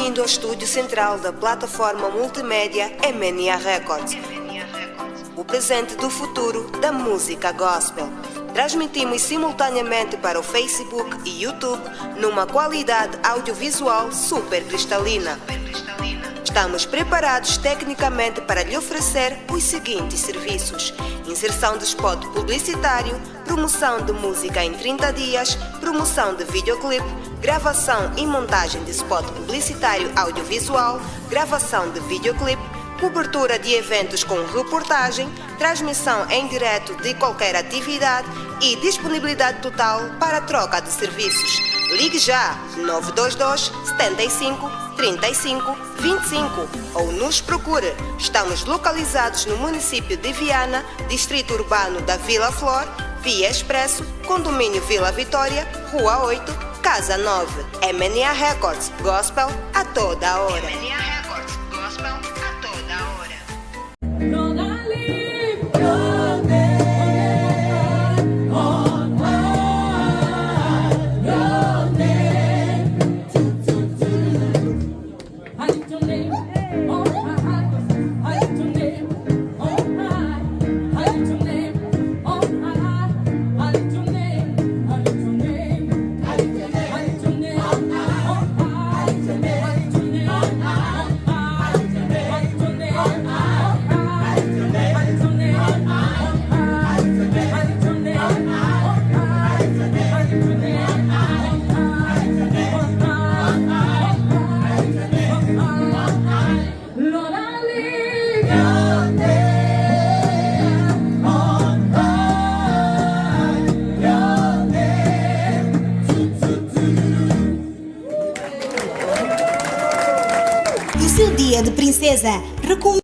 bem-vindo ao estúdio central da plataforma multimédia MNA Records. O presente do futuro da música gospel. Transmitimos simultaneamente para o Facebook e YouTube numa qualidade audiovisual super cristalina. Estamos preparados tecnicamente para lhe oferecer os seguintes serviços: inserção de spot publicitário, promoção de música em 30 dias, promoção de videoclipe, gravação e montagem de spot publicitário audiovisual, gravação de videoclipe, cobertura de eventos com reportagem, transmissão em direto de qualquer atividade e disponibilidade total para troca de serviços. Ligue já 922 75 35 25 ou nos procure. Estamos localizados no município de Viana, distrito urbano da Vila Flor, Via Expresso, Condomínio Vila Vitória, Rua 8, Casa 9. MNA Records, Gospel a toda a hora. MNA Records, Gospel a toda a hora. Dia de princesa, recomendo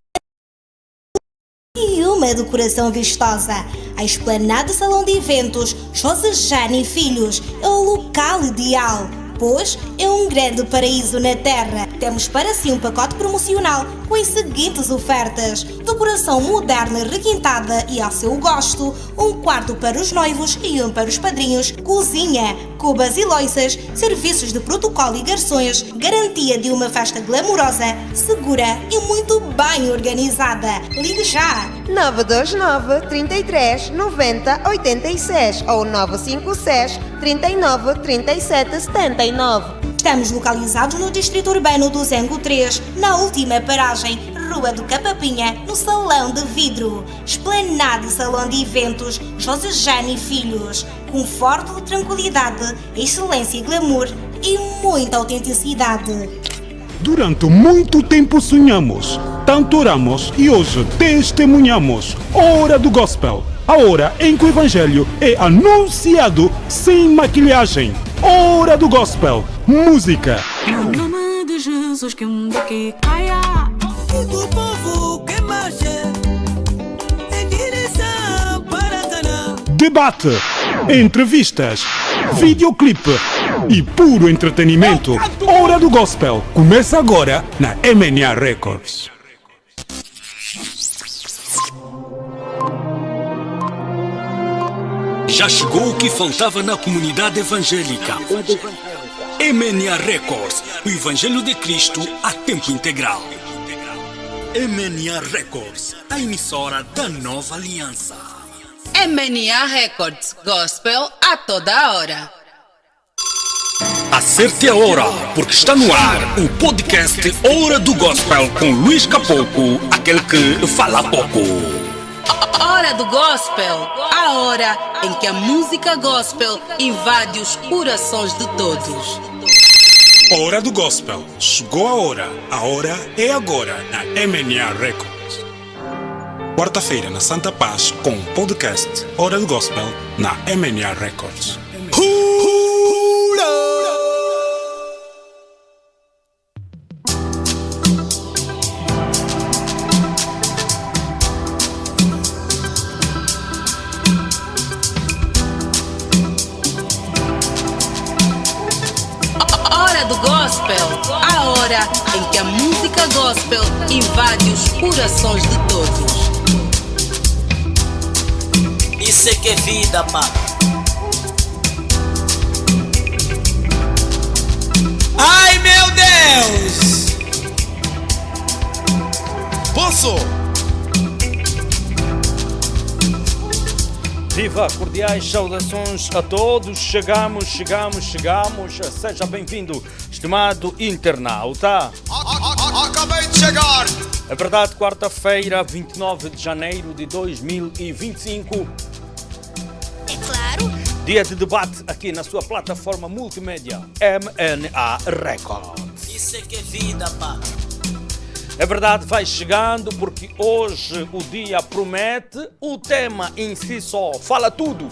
e uma decoração vistosa. A Esplanada Salão de Eventos José Jane e Filhos é o local ideal, pois é um grande paraíso na terra. Temos para si um pacote promocional com as seguintes ofertas: decoração moderna requintada e ao seu gosto, um quarto para os noivos e um para os padrinhos, cozinha, cubas e loiças, serviços de protocolo e garçons, garantia de uma festa glamourosa, segura e muito bem organizada. Ligue já! 929 33 90 86 ou 956 39 37 79. Estamos localizados no distrito urbano do Zengo 3, na última paragem, Rua do Capapinha, no Salão de Vidro. Esplanada Salão de Eventos José Jane e Filhos. Conforto, tranquilidade, excelência e glamour e muita autenticidade. Durante muito tempo sonhamos, tanto oramos e hoje testemunhamos. Hora do Gospel, a hora em que o Evangelho é anunciado sem maquilhagem. Hora do Gospel, música. No nome de Jesus que que caia. E do povo que marche em direção para Canaã. Debate, entrevistas, videoclipe e puro entretenimento. Hora do Gospel começa agora na MNA Records. Já chegou o que faltava na comunidade evangélica. MNA Records, o Evangelho de Cristo a tempo integral. MNA Records, a emissora da nova aliança. MNA Records, Gospel a toda hora. Acerte a hora, porque está no ar o podcast Hora do Gospel com Luís Capoco, aquele que fala pouco. Hora do Gospel, a hora em que a música gospel invade os corações de todos. Hora do Gospel, chegou a hora é agora na MNA Records. Quarta-feira na Santa Paz com o podcast Hora do Gospel na MNA Records. Do gospel, a hora em que a música gospel invade os corações de todos. Isso é que é vida, pá. Ai, meu Deus! Deus. Posso? Viva, cordiais saudações a todos. Chegamos. Seja bem-vindo, estimado internauta. Acabei de chegar. É verdade, quarta-feira, 29 de janeiro de 2025. É claro. Dia de debate aqui na sua plataforma multimédia MNA Records. Isso é que é vida, pá. É verdade, vai chegando porque hoje o dia promete, o tema em si só fala tudo,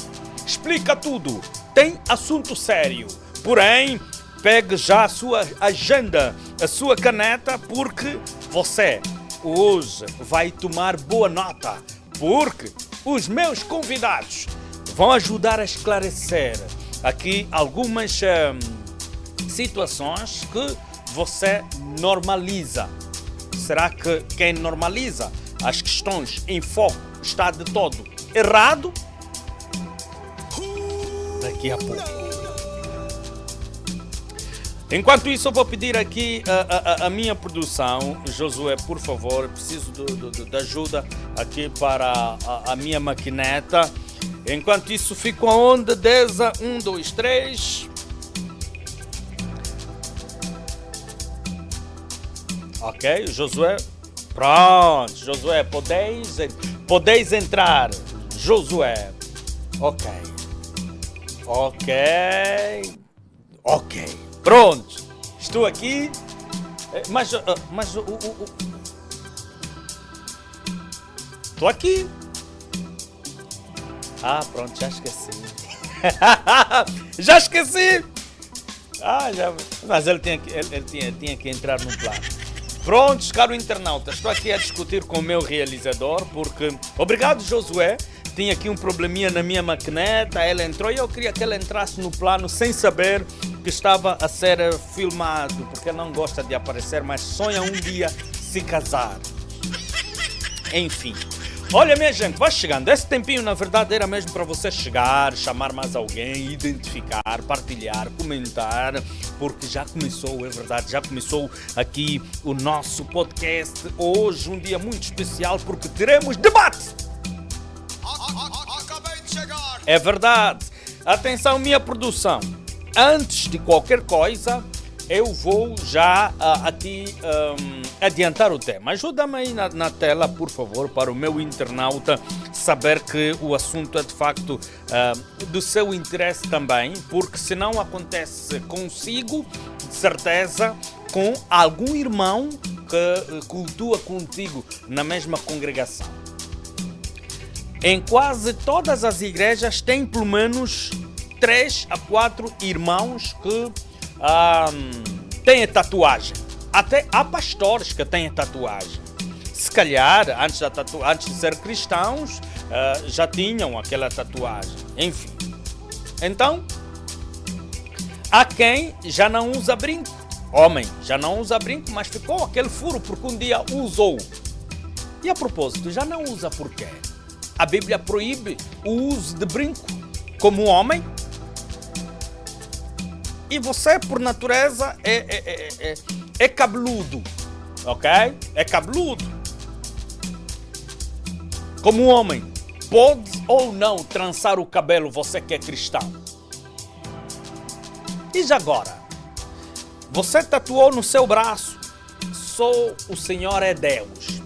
explica tudo, tem assunto sério. Porém, pegue já a sua agenda, a sua caneta, porque você hoje vai tomar boa nota, porque os meus convidados vão ajudar a esclarecer aqui algumas situações que você normaliza. Será que quem normaliza as questões em foco está de todo errado? Daqui a pouco. Enquanto isso, eu vou pedir aqui a minha produção. Josué, por favor, preciso de ajuda aqui para a minha maquineta. Enquanto isso, fico aonde? Deza, 1, 2, 3. Ok, Josué. Pronto, Josué, podeis entrar. Josué. Ok. Pronto. Estou aqui. Mas estou aqui. Ah, pronto, já esqueci. Já esqueci. Mas ele tinha que entrar no plano. Prontos, caro internauta, estou aqui a discutir com o meu realizador, porque... Obrigado, Josué. Tinha aqui um probleminha na minha maquineta, ela entrou e eu queria que ela entrasse no plano sem saber que estava a ser filmado, porque não gosta de aparecer, mas sonha um dia se casar. Enfim. Olha, minha gente, vai chegando. Esse tempinho, na verdade, era mesmo para você chegar, chamar mais alguém, identificar, partilhar, comentar, porque já começou, é verdade, já começou aqui o nosso podcast. Hoje, um dia muito especial, porque teremos debate. Acabei de chegar. É verdade. Atenção, minha produção. Antes de qualquer coisa, eu vou já aqui adiantar o tema. Ajuda-me aí na tela, por favor, para o meu internauta saber que o assunto é de facto do seu interesse também, porque se não acontece consigo, de certeza, com algum irmão que cultua contigo na mesma congregação. Em quase todas as igrejas tem pelo menos 3 a 4 irmãos que têm tatuagem. Até há pastores que têm tatuagem. Se calhar, antes de ser cristãos, já tinham aquela tatuagem. Enfim. Então, há quem já não usa brinco. Homem, já não usa brinco, mas ficou aquele furo porque um dia usou. E a propósito, já não usa por quê? A Bíblia proíbe o uso de brinco como homem. E você, por natureza, é cabeludo, ok? É cabeludo. Como homem, pode ou não trançar o cabelo, você que é cristão? E já agora? Você tatuou no seu braço, só o Senhor é Deus.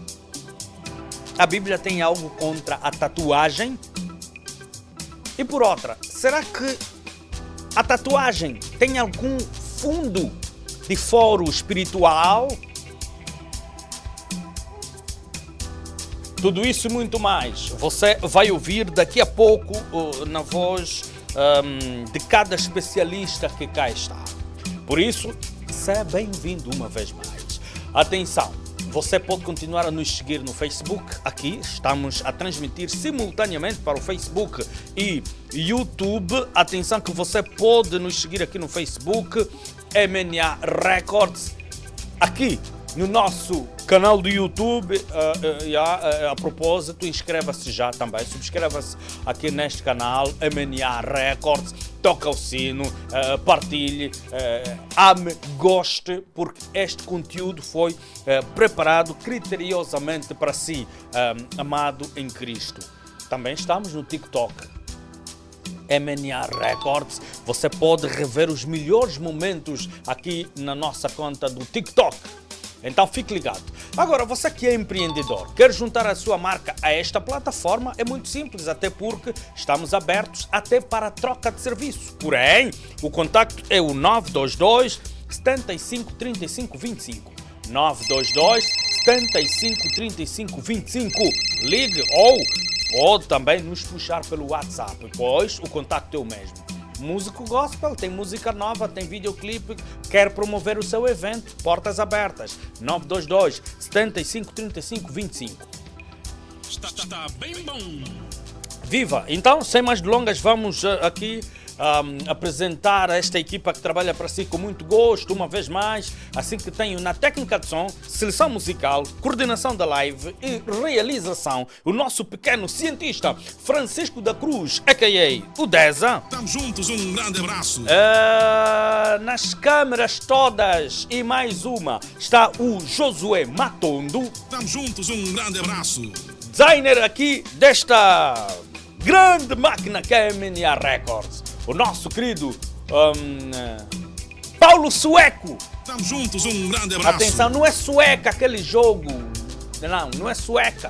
A Bíblia tem algo contra a tatuagem? E por outra, será que a tatuagem tem algum fundo de foro espiritual? Tudo isso e muito mais você vai ouvir daqui a pouco na voz de cada especialista que cá está. Por isso, seja bem-vindo uma vez mais. Atenção, você pode continuar a nos seguir no Facebook. Aqui estamos a transmitir simultaneamente para o Facebook e YouTube. Atenção que você pode nos seguir aqui no Facebook, MNA Records. Aqui no nosso canal do YouTube, a propósito, inscreva-se já também. Subscreva-se aqui neste canal, MNA Records. toca o sino, partilhe, ame, goste, porque este conteúdo foi preparado criteriosamente para si, amado em Cristo. Também estamos no TikTok, MNA Records. Você pode rever os melhores momentos aqui na nossa conta do TikTok. Então fique ligado. Agora, você que é empreendedor, quer juntar a sua marca a esta plataforma, é muito simples, até porque estamos abertos até para troca de serviço. Porém, o contacto é o 922 75 35 25. 922 75 35 25. Ligue ou pode também nos puxar pelo WhatsApp, pois o contacto é o mesmo. Músico gospel, tem música nova, tem videoclipe, quer promover o seu evento, portas abertas. 922 75 35 25. Está bem bom. Viva! Então, sem mais delongas, vamos aqui apresentar esta equipa que trabalha para si com muito gosto, uma vez mais, assim que tenho na técnica de som, seleção musical, coordenação da live e realização, o nosso pequeno cientista Francisco da Cruz, a.k.a. o Deza. Estamos juntos, um grande abraço. Nas câmeras todas e mais uma está o Josué Matondo. Estamos juntos, um grande abraço. Designer aqui desta grande máquina que é a MNA Records, o nosso querido Paulo Sueco. Estamos juntos, um grande abraço. Atenção, não é sueca aquele jogo. Não é sueca.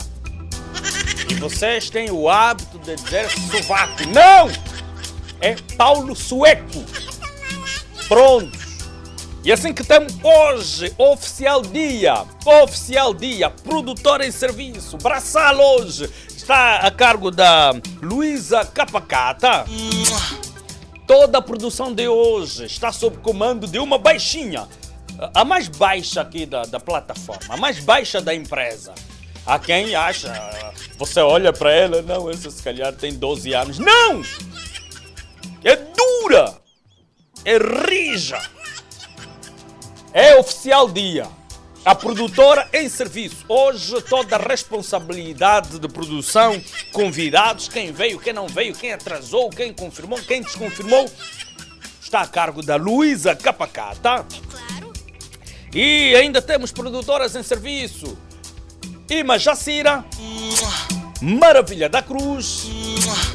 E vocês têm o hábito de dizer sovaco. Não! É Paulo Sueco. Pronto. E assim que temos hoje, oficial dia, produtor em serviço, braçal hoje, está a cargo da Luísa Capacata. Toda a produção de hoje está sob comando de uma baixinha, a mais baixa aqui da plataforma, a mais baixa da empresa. Há quem acha, você olha para ela, não, essa se calhar tem 12 anos. Não! É dura! É rija! É oficial dia. A produtora em serviço. Hoje toda a responsabilidade de produção, convidados, quem veio, quem não veio, quem atrasou, quem confirmou, quem desconfirmou, está a cargo da Luísa Capacata. E ainda temos produtoras em serviço. Ima Jacira, Maravilha da Cruz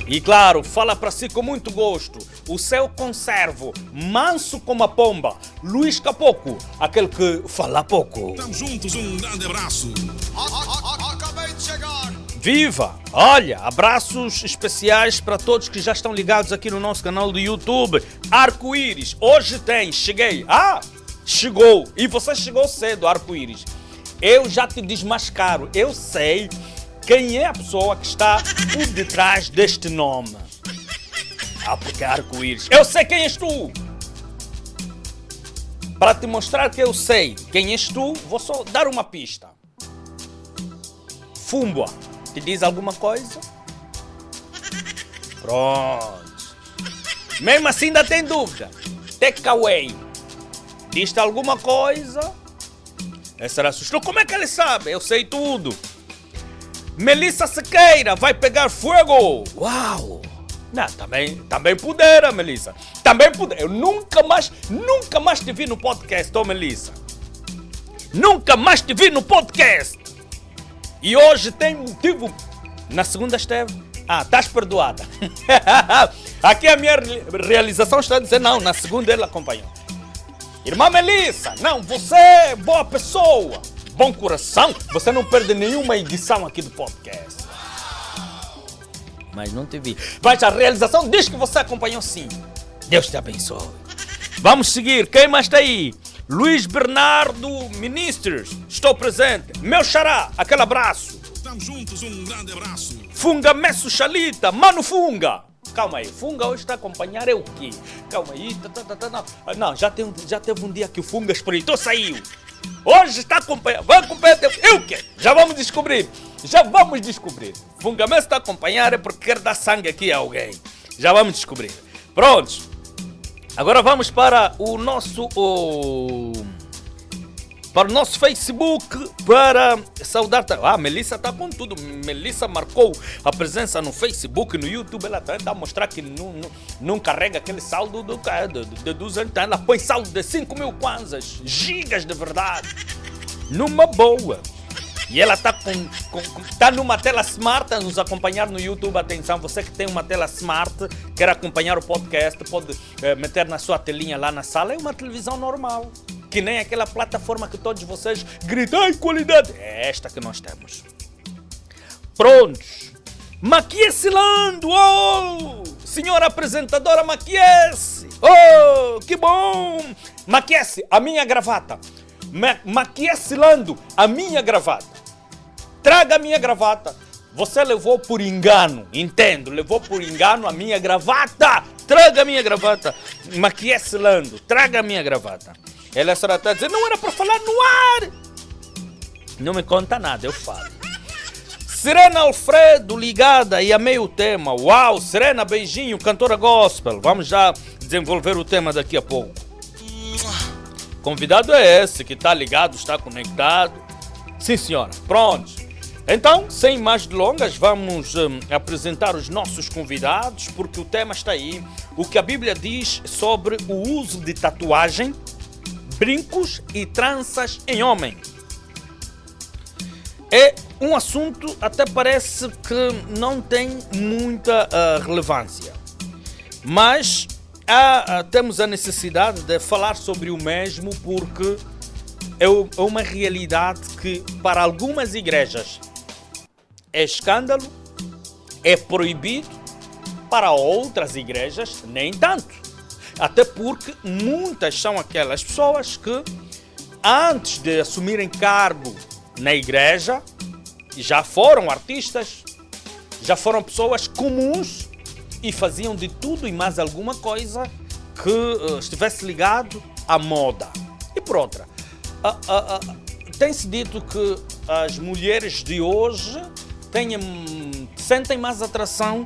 e, claro, fala para si com muito gosto, o seu conservo, manso como a pomba, Luís Capoco, aquele que fala pouco. Estamos juntos, um grande abraço. Acabei de chegar. Viva! Olha, abraços especiais para todos que já estão ligados aqui no nosso canal do YouTube. Arco-Íris, hoje tem, cheguei. Chegou. E você chegou cedo, Arco-Íris. Eu já te desmascaro, eu sei quem é a pessoa que está por detrás deste nome. Porque é Arco-Íris. Eu sei quem és tu! Para te mostrar que eu sei quem és tu, vou só dar uma pista. Fumbua, te diz alguma coisa? Pronto. Mesmo assim ainda tem dúvida. Takeaway, diz-te alguma coisa? Essa era assustou. Como é que ele sabe? Eu sei tudo. Melissa Sequeira vai pegar fogo. Uau! Não, também pudera, Melissa. Também pudera. Eu nunca mais te vi no podcast, Melissa. Nunca mais te vi no podcast. E hoje tem motivo. Na segunda esteve. Estás perdoada. Aqui a minha realização está a dizer não. Na segunda ele acompanhou. Irmã Melissa, não, você é boa pessoa. Bom coração. Você não perde nenhuma edição aqui do podcast. Mas não te vi. Mas a realização diz que você acompanhou sim. Deus te abençoe. Vamos seguir. Quem mais está aí? Luiz Bernardo Ministers. Estou presente. Meu xará. Aquele abraço. Estamos juntos, um grande abraço. Funga Messo Xalita. Mano Funga. Calma aí. Funga hoje está a acompanhar é o quê? Calma aí. Não, já teve um dia que o Funga espreitou, saiu. Hoje está acompanhando. Vai acompanhar até o quê? Já vamos descobrir. Funga Messo está a acompanhar é porque quer dar sangue aqui a alguém. Já vamos descobrir. Prontos. Agora vamos para o nosso para o nosso Facebook, para saudar. Ah, Melissa está com tudo. Melissa marcou a presença no Facebook, no YouTube. Ela está a mostrar que não carrega aquele saldo de 200. Ela põe saldo de 5.000 kwanzas, gigas de verdade, numa boa. E ela está numa tela smart a nos acompanhar no YouTube. Atenção, você que tem uma tela smart, quer acompanhar o podcast, pode meter na sua telinha lá na sala. É uma televisão normal, que nem aquela plataforma que todos vocês gritam, ai, qualidade. É esta que nós temos. Prontos. Maquiesse Lando, oh! Senhora apresentadora Maquiesse, oh, que bom! Maquiesse, a minha gravata. Maquiesse Lando, a minha gravata. Traga a minha gravata. Você levou por engano, entendo, levou por engano a minha gravata. Traga a minha gravata. Maquiesse Lando, traga a minha gravata. Ela só está dizendo, não era para falar no ar. Não me conta nada, eu falo. Serena Alfredo ligada e amei o tema. Uau, Serena, beijinho, cantora gospel. Vamos já desenvolver o tema daqui a pouco. Convidado é esse que está ligado, está conectado. Sim, senhora. Pronto. Então, sem mais delongas, vamos apresentar os nossos convidados, porque o tema está aí. O que a Bíblia diz sobre o uso de tatuagem, brincos e tranças em homem. É um assunto até parece que não tem muita relevância, mas temos a necessidade de falar sobre o mesmo, porque é uma realidade que para algumas igrejas é escândalo, é proibido, para outras igrejas nem tanto. Até porque muitas são aquelas pessoas que antes de assumirem cargo na igreja já foram artistas, já foram pessoas comuns e faziam de tudo e mais alguma coisa que estivesse ligado à moda. E por outra, tem-se dito que as mulheres de hoje sentem mais atração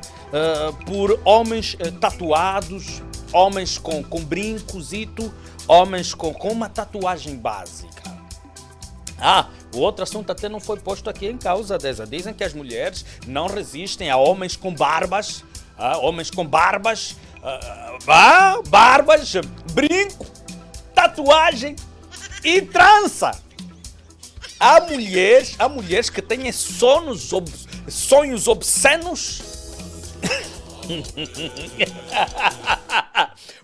por homens tatuados, homens com brincos, homens com uma tatuagem básica. O outro assunto até não foi posto aqui em causa, dizem que as mulheres não resistem a homens com barbas, barbas, brinco, tatuagem e trança. Há mulheres que têm sonhos obscenos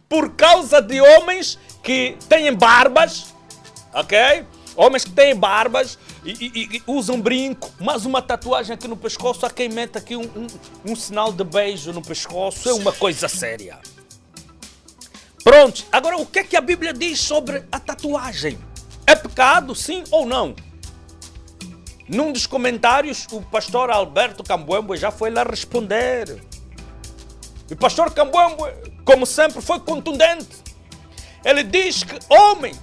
por causa de homens que têm barbas, ok? Homens que têm barbas e usam brinco, mas uma tatuagem aqui no pescoço, há quem mete aqui um sinal de beijo no pescoço, é uma coisa séria. Pronto, agora o que é que a Bíblia diz sobre a tatuagem? É pecado, sim ou não? Num dos comentários, o pastor Alberto Cambuembo já foi lá responder. E o pastor Cambuembo, como sempre, foi contundente. Ele diz que homem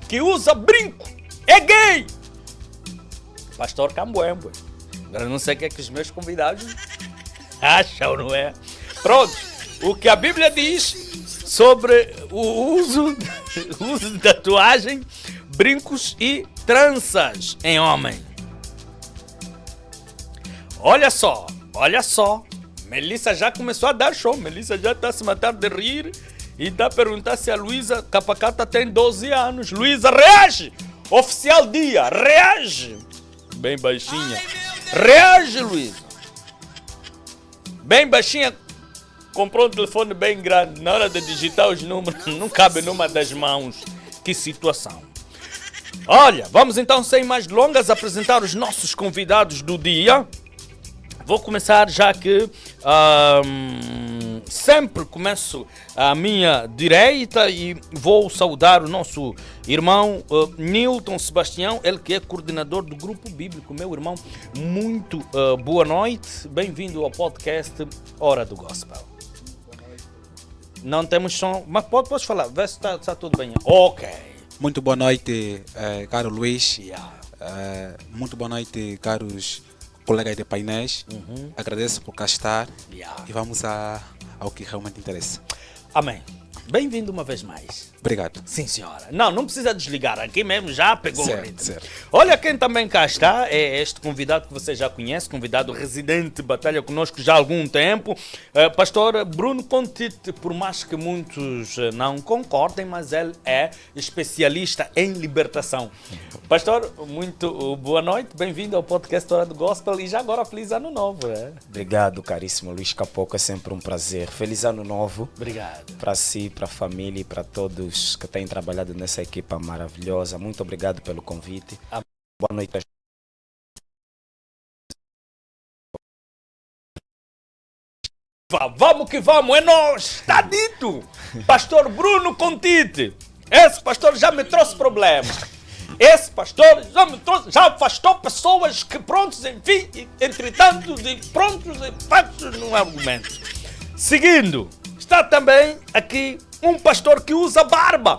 que usa brinco é gay. Pastor Cambuembo. Agora não sei o que é que os meus convidados acham, não é? Pronto, o que a Bíblia diz sobre o uso de tatuagem, brincos e tranças em homem. Olha só. Melissa já começou a dar show. Melissa já está se matando de rir e está a perguntar se a Luísa Capacata tem 12 anos. Luísa, reage! Oficial dia, reage! Bem baixinha. Reage, Luísa! Bem baixinha. Comprou um telefone bem grande. Na hora de digitar os números, não cabe numa das mãos. Que situação. Olha, vamos então, sem mais delongas, apresentar os nossos convidados do dia. Vou começar já que sempre começo à minha direita e vou saudar o nosso irmão Nilton Sebastião, ele que é coordenador do Grupo Bíblico. Meu irmão, muito boa noite, bem-vindo ao podcast Hora do Gospel. Não temos som, mas podes falar, vê se está tudo bem. Ok. Muito boa noite, caro Luís. Muito boa noite, caros colegas de painéis. Agradeço por cá estar e vamos ao que realmente interessa. Amém. bem-vindo uma vez mais. Obrigado. Sim, senhora. Não precisa desligar, aqui mesmo já pegou o ritmo. Certo. Olha quem também cá está, é este convidado que você já conhece, convidado residente, batalha conosco já há algum tempo, pastor Bruno Contite, por mais que muitos não concordem, mas ele é especialista em libertação. Pastor, muito boa noite, bem-vindo ao podcast Hora do Gospel e já agora feliz ano novo. Obrigado, caríssimo Luís Capoco, é sempre um prazer. Feliz ano novo. Obrigado. Para si, para a família e para todos que têm trabalhado nessa equipa maravilhosa. Muito obrigado pelo convite. Boa noite. Vamos que vamos, é nós, está dito. Pastor Bruno Contite, esse pastor já me trouxe problemas. Esse pastor já afastou pessoas que prontos, enfim, entretanto, prontos e fatos num argumento. Seguindo, está também aqui um pastor que usa barba.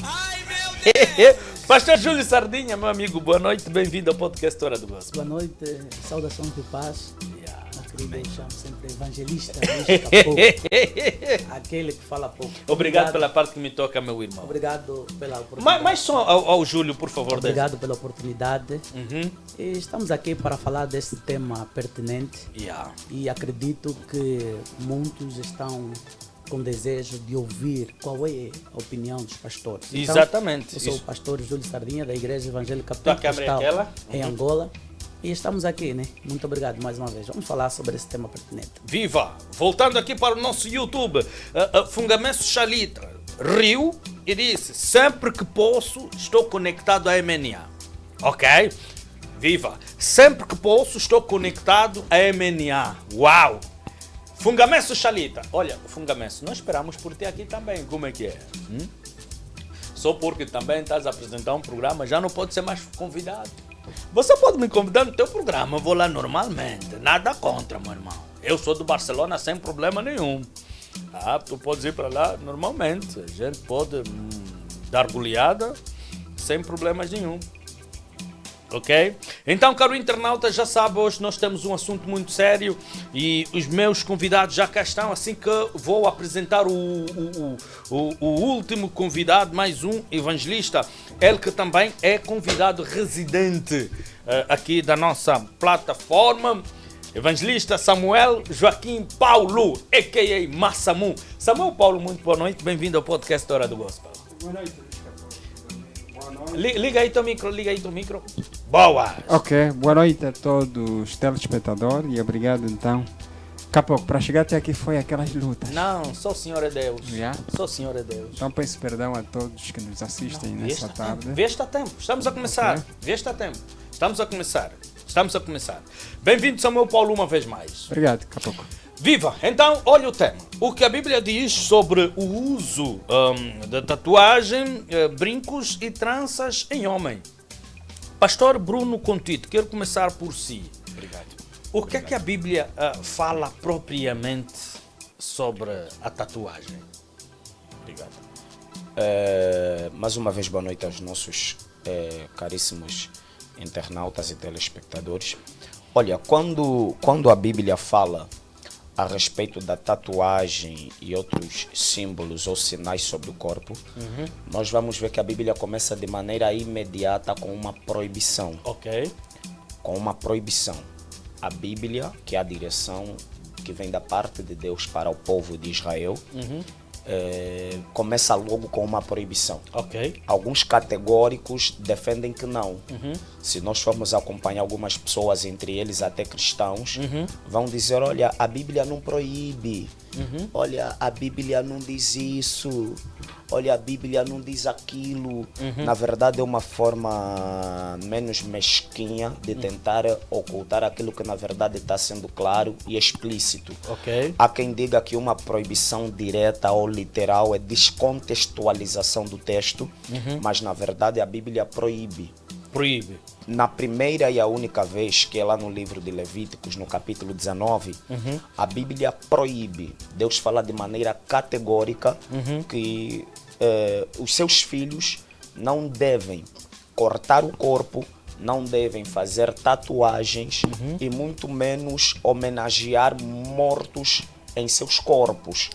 Ai, meu Deus! Pastor Júlio Sardinha, meu amigo, boa noite, bem-vindo ao podcast Hora do Gospel. Boa noite, saudações de paz. Eu chamo sempre evangelista Luís Capoco, aquele que fala pouco. Obrigado pela parte que me toca, meu irmão. Obrigado pela oportunidade. Mais só ao Júlio, por favor. Obrigado pela oportunidade. E estamos aqui para falar desse tema pertinente. E acredito que muitos estão com desejo de ouvir qual é a opinião dos pastores. Então, exatamente. Eu sou o pastor Júlio Sardinha, da Igreja Evangélica Pentecostal em Angola. E estamos aqui, né? Muito obrigado mais uma vez. Vamos falar sobre esse tema pertinente. Viva! Voltando aqui para o nosso YouTube, Fungamesso Chalitra riu e disse: sempre que posso estou conectado à MNA. Ok? Viva! Sempre que posso estou conectado à MNA. Uau! Fungamesso Chalita. Olha, Fungamesso, nós esperamos por ti aqui também. Como é que é? Só porque também estás a apresentar um programa, já não pode ser mais convidado. Você pode me convidar no teu programa, eu vou lá normalmente. Nada contra, meu irmão. Eu sou do Barcelona sem problema nenhum. Tu podes ir para lá normalmente. A gente pode dar goleada sem problemas nenhum. Ok? Então, caro internauta, já sabe, hoje nós temos um assunto muito sério e os meus convidados já cá estão, assim que vou apresentar o último convidado, mais um evangelista, ele que também é convidado residente aqui da nossa plataforma, evangelista Samuel Joaquim Paulo, a.k.a. Massamu. Samuel Paulo, muito boa noite, bem-vindo ao podcast Hora do Gospel. Boa noite. Liga aí teu micro. Boa! Ok, boa noite a todos os telespectadores e obrigado então. Capoco, para chegar até aqui foi aquelas lutas. Não, só o Senhor é Deus. Só o Senhor é Deus. Então peço perdão a todos que nos assistem nessa tarde. Vê está a tempo, estamos a começar. Vê está a tempo, estamos a começar. Bem-vindo, Samuel Paulo, uma vez mais. Obrigado, Capoco. Viva! Então, olha o tema. O que a Bíblia diz sobre o uso da tatuagem, brincos e tranças em homem. Pastor Bruno Contite, quero começar por si. Obrigado. O que é que a Bíblia fala propriamente sobre a tatuagem? Obrigado. Mais uma vez, boa noite aos nossos caríssimos internautas e telespectadores. Olha, quando a Bíblia fala a respeito da tatuagem e outros símbolos ou sinais sobre o corpo, nós vamos ver que a Bíblia começa de maneira imediata com uma proibição. Ok. Com uma proibição. A Bíblia, que é a direção que vem da parte de Deus para o povo de Israel, começa logo com uma proibição. Ok. Alguns categóricos defendem que não. Se nós formos acompanhar algumas pessoas, entre eles até cristãos, vão dizer, olha, a Bíblia não proíbe. Olha, a Bíblia não diz isso. Olha, a Bíblia não diz aquilo. Na verdade, é uma forma menos mesquinha de tentar ocultar aquilo que na verdade está sendo claro e explícito. Ok. Há quem diga que uma proibição direta ou literal é descontextualização do texto, mas na verdade a Bíblia proíbe. Na primeira e a única vez, que é lá no livro de Levíticos, no capítulo 19, a Bíblia proíbe. Deus fala de maneira categórica que os seus filhos não devem cortar o corpo, não devem fazer tatuagens e muito menos homenagear mortos em seus corpos.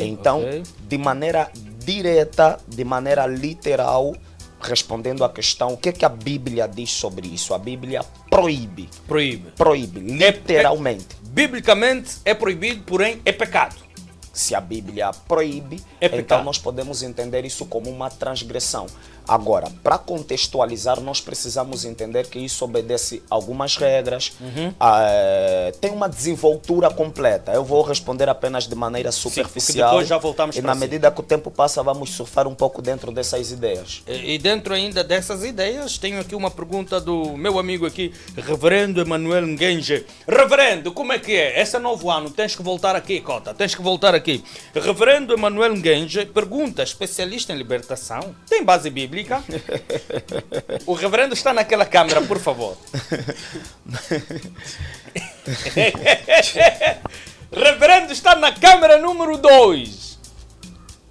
Então, ok. de maneira direta, de maneira literal, respondendo à questão, o que é que a Bíblia diz sobre isso? A Bíblia proíbe. Proíbe, literalmente. Biblicamente é proibido, porém é pecado. Se a Bíblia proíbe, então nós podemos entender isso como uma transgressão. Agora, para contextualizar, nós precisamos entender que isso obedece algumas regras, tem uma desenvoltura completa. Eu vou responder apenas de maneira superficial. Depois já voltamos e na medida que o tempo passa, vamos surfar um pouco dentro dessas ideias. E dentro ainda dessas ideias, tenho aqui uma pergunta do meu amigo aqui, Reverendo Emanuel Ngenje. Reverendo, como é que é? Esse é novo ano, tens que voltar aqui, Cota, tens que voltar aqui. Reverendo Emanuel Ngenje pergunta, especialista em libertação, tem base bíblica? O reverendo está naquela câmera, por favor. Reverendo está na câmera número 2.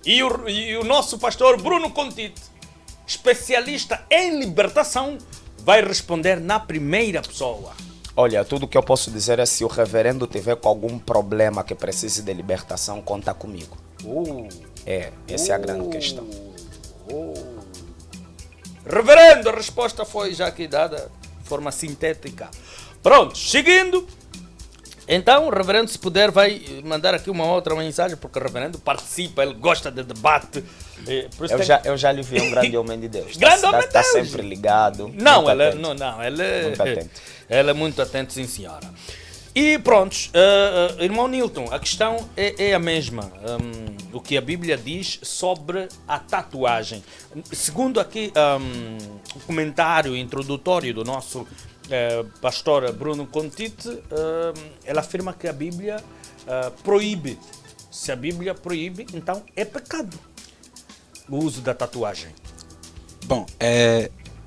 E o nosso pastor Bruno Contite, especialista em libertação, vai responder na primeira pessoa. Olha, tudo que eu posso dizer é se o reverendo tiver com algum problema que precise de libertação, conta comigo. Essa é a grande questão. Reverendo, a resposta foi já aqui dada de forma sintética. Pronto, seguindo. Então, o reverendo, se puder, vai mandar aqui uma outra mensagem, porque o reverendo participa, ele gosta de debate. Eu já lhe vi um grande homem de Deus. Grande homem de Deus. Está sempre ligado. Não, ele é muito atento, sim senhora. E prontos, irmão Nilton, a questão é a mesma. O que a Bíblia diz sobre a tatuagem. Segundo aqui o comentário introdutório do nosso pastor Bruno Contite, ele afirma que a Bíblia proíbe. Se a Bíblia proíbe, então é pecado o uso da tatuagem. Bom,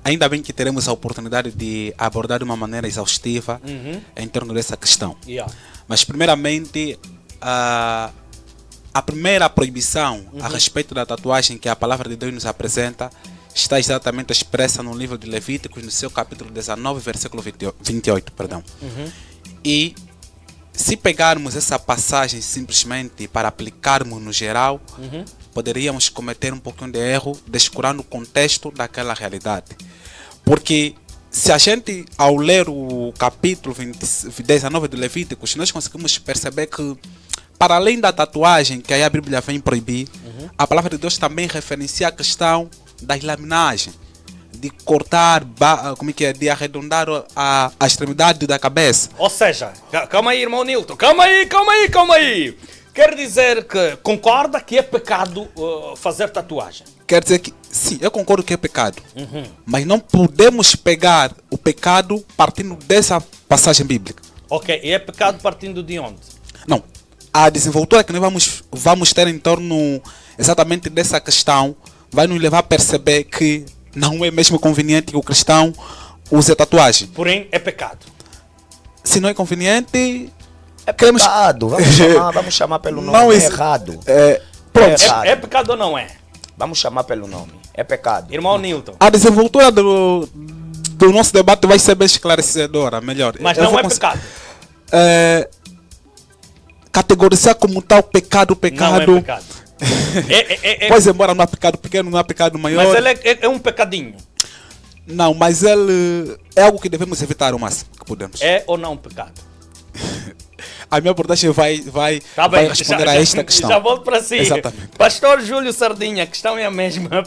ainda bem que teremos a oportunidade de abordar de uma maneira exaustiva em torno dessa questão. Mas, primeiramente, a primeira proibição a respeito da tatuagem que a palavra de Deus nos apresenta está exatamente expressa no livro de Levíticos, no seu capítulo 19, versículo 28. E se pegarmos essa passagem simplesmente para aplicarmos no geral, poderíamos cometer um pouquinho de erro descurando o contexto daquela realidade. Porque se a gente, ao ler o capítulo 19 de Levíticos, nós conseguimos perceber que, para além da tatuagem que aí a Bíblia vem proibir, a palavra de Deus também referencia a questão da laminagem, de cortar, de arredondar a extremidade da cabeça. Ou seja, calma aí, irmão Nilton, calma aí. Quer dizer que concorda que é pecado fazer tatuagem? Quer dizer que, sim, eu concordo que é pecado. Mas não podemos pegar o pecado partindo dessa passagem bíblica. Ok, e é pecado partindo de onde? Não, a desenvoltura que nós vamos ter em torno exatamente dessa questão vai nos levar a perceber que não é mesmo conveniente que o cristão use tatuagem. Porém, é pecado. Se não é conveniente... É pecado, vamos chamar pelo nome, não, errado. É pecado ou não é? Vamos chamar pelo nome, é pecado. Irmão Nilton. A desenvoltura do nosso debate vai ser bem esclarecedora, melhor. Mas não é pecado. Categorizar como tal pecado. Não é pecado. Pois, embora não é pecado pequeno, não é pecado maior. Mas ele é um pecadinho. Não, mas ele é algo que devemos evitar o máximo que podemos. É ou não pecado? A minha abordagem vai responder a esta questão. Já volto para si. Exatamente. Pastor Júlio Sardinha, a questão é a mesma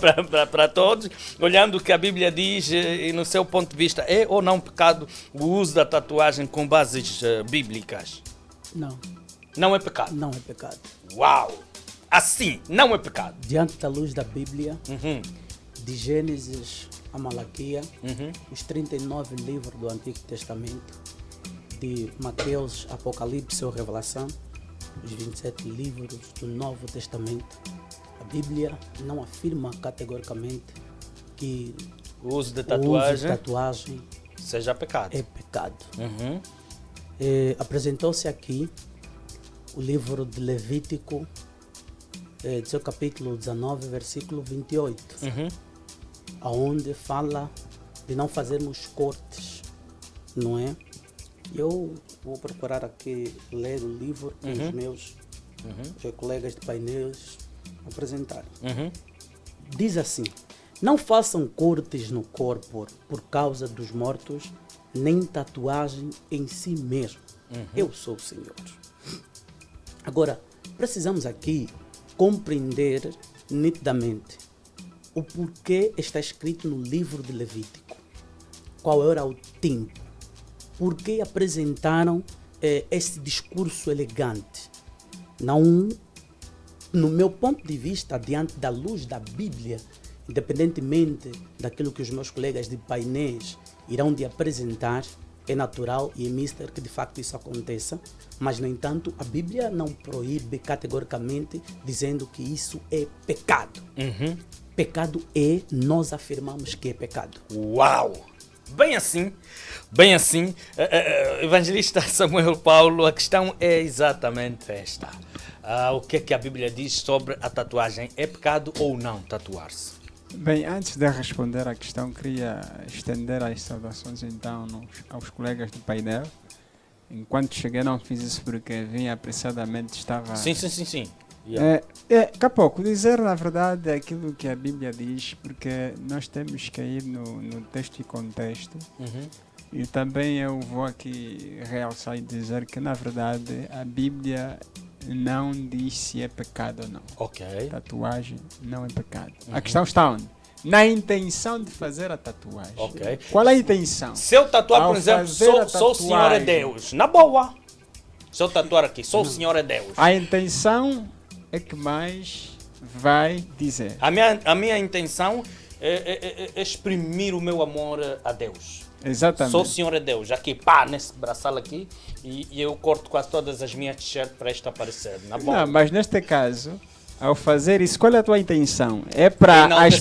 para todos. Olhando o que a Bíblia diz e no seu ponto de vista, é ou não pecado o uso da tatuagem com bases bíblicas? Não. Não é pecado? Não é pecado. Uau! Assim, não é pecado. Diante da luz da Bíblia, de Gênesis a Malaquia, os 39 livros do Antigo Testamento, de Mateus, Apocalipse ou Revelação, os 27 livros do Novo Testamento, a Bíblia não afirma categoricamente que o uso de tatuagem seja pecado. É pecado. Apresentou-se aqui o livro de Levítico, de seu capítulo 19, versículo 28, onde fala de não fazermos cortes, não é? Eu vou procurar aqui ler o livro com os meus os colegas de painéis apresentaram. Diz assim: não façam cortes no corpo por causa dos mortos, nem tatuagem em si mesmo. Eu sou o Senhor. Agora, precisamos aqui compreender nitidamente o porquê está escrito no livro de Levítico. Qual era o tempo? Por que apresentaram esse discurso elegante? Não, no meu ponto de vista, diante da luz da Bíblia, independentemente daquilo que os meus colegas de painéis irão de apresentar, é natural e é mister que de facto isso aconteça, mas no entanto a Bíblia não proíbe categoricamente dizendo que isso é pecado. Pecado é, nós afirmamos que é pecado. Uau! Bem assim, evangelista Samuel Paulo, a questão é exatamente esta. O que é que a Bíblia diz sobre a tatuagem? É pecado ou não tatuar-se? Bem, antes de responder à questão, queria estender as saudações então aos colegas do painel. Enquanto cheguei não fiz isso porque vim apressadamente, estava... Sim. Yeah. Capoco, dizer na verdade aquilo que a Bíblia diz, porque nós temos que ir no texto e contexto. E também eu vou aqui realçar e dizer que na verdade a Bíblia não diz se é pecado ou não. Tatuagem não é pecado. A questão está onde? Na intenção de fazer a tatuagem. Qual é a intenção? Se eu tatuar, por exemplo, sou o Senhor é Deus, na boa. Se eu tatuar aqui, sou o Senhor é Deus. A intenção é que mais vai dizer. A minha intenção é exprimir o meu amor a Deus. Exatamente. Sou o Senhor é Deus. Aqui, pá, nesse braçal aqui, e eu corto quase todas as minhas t-shirts para isto aparecer. Na boa. Não, mas neste caso, ao fazer isso, qual é a tua intenção? É para as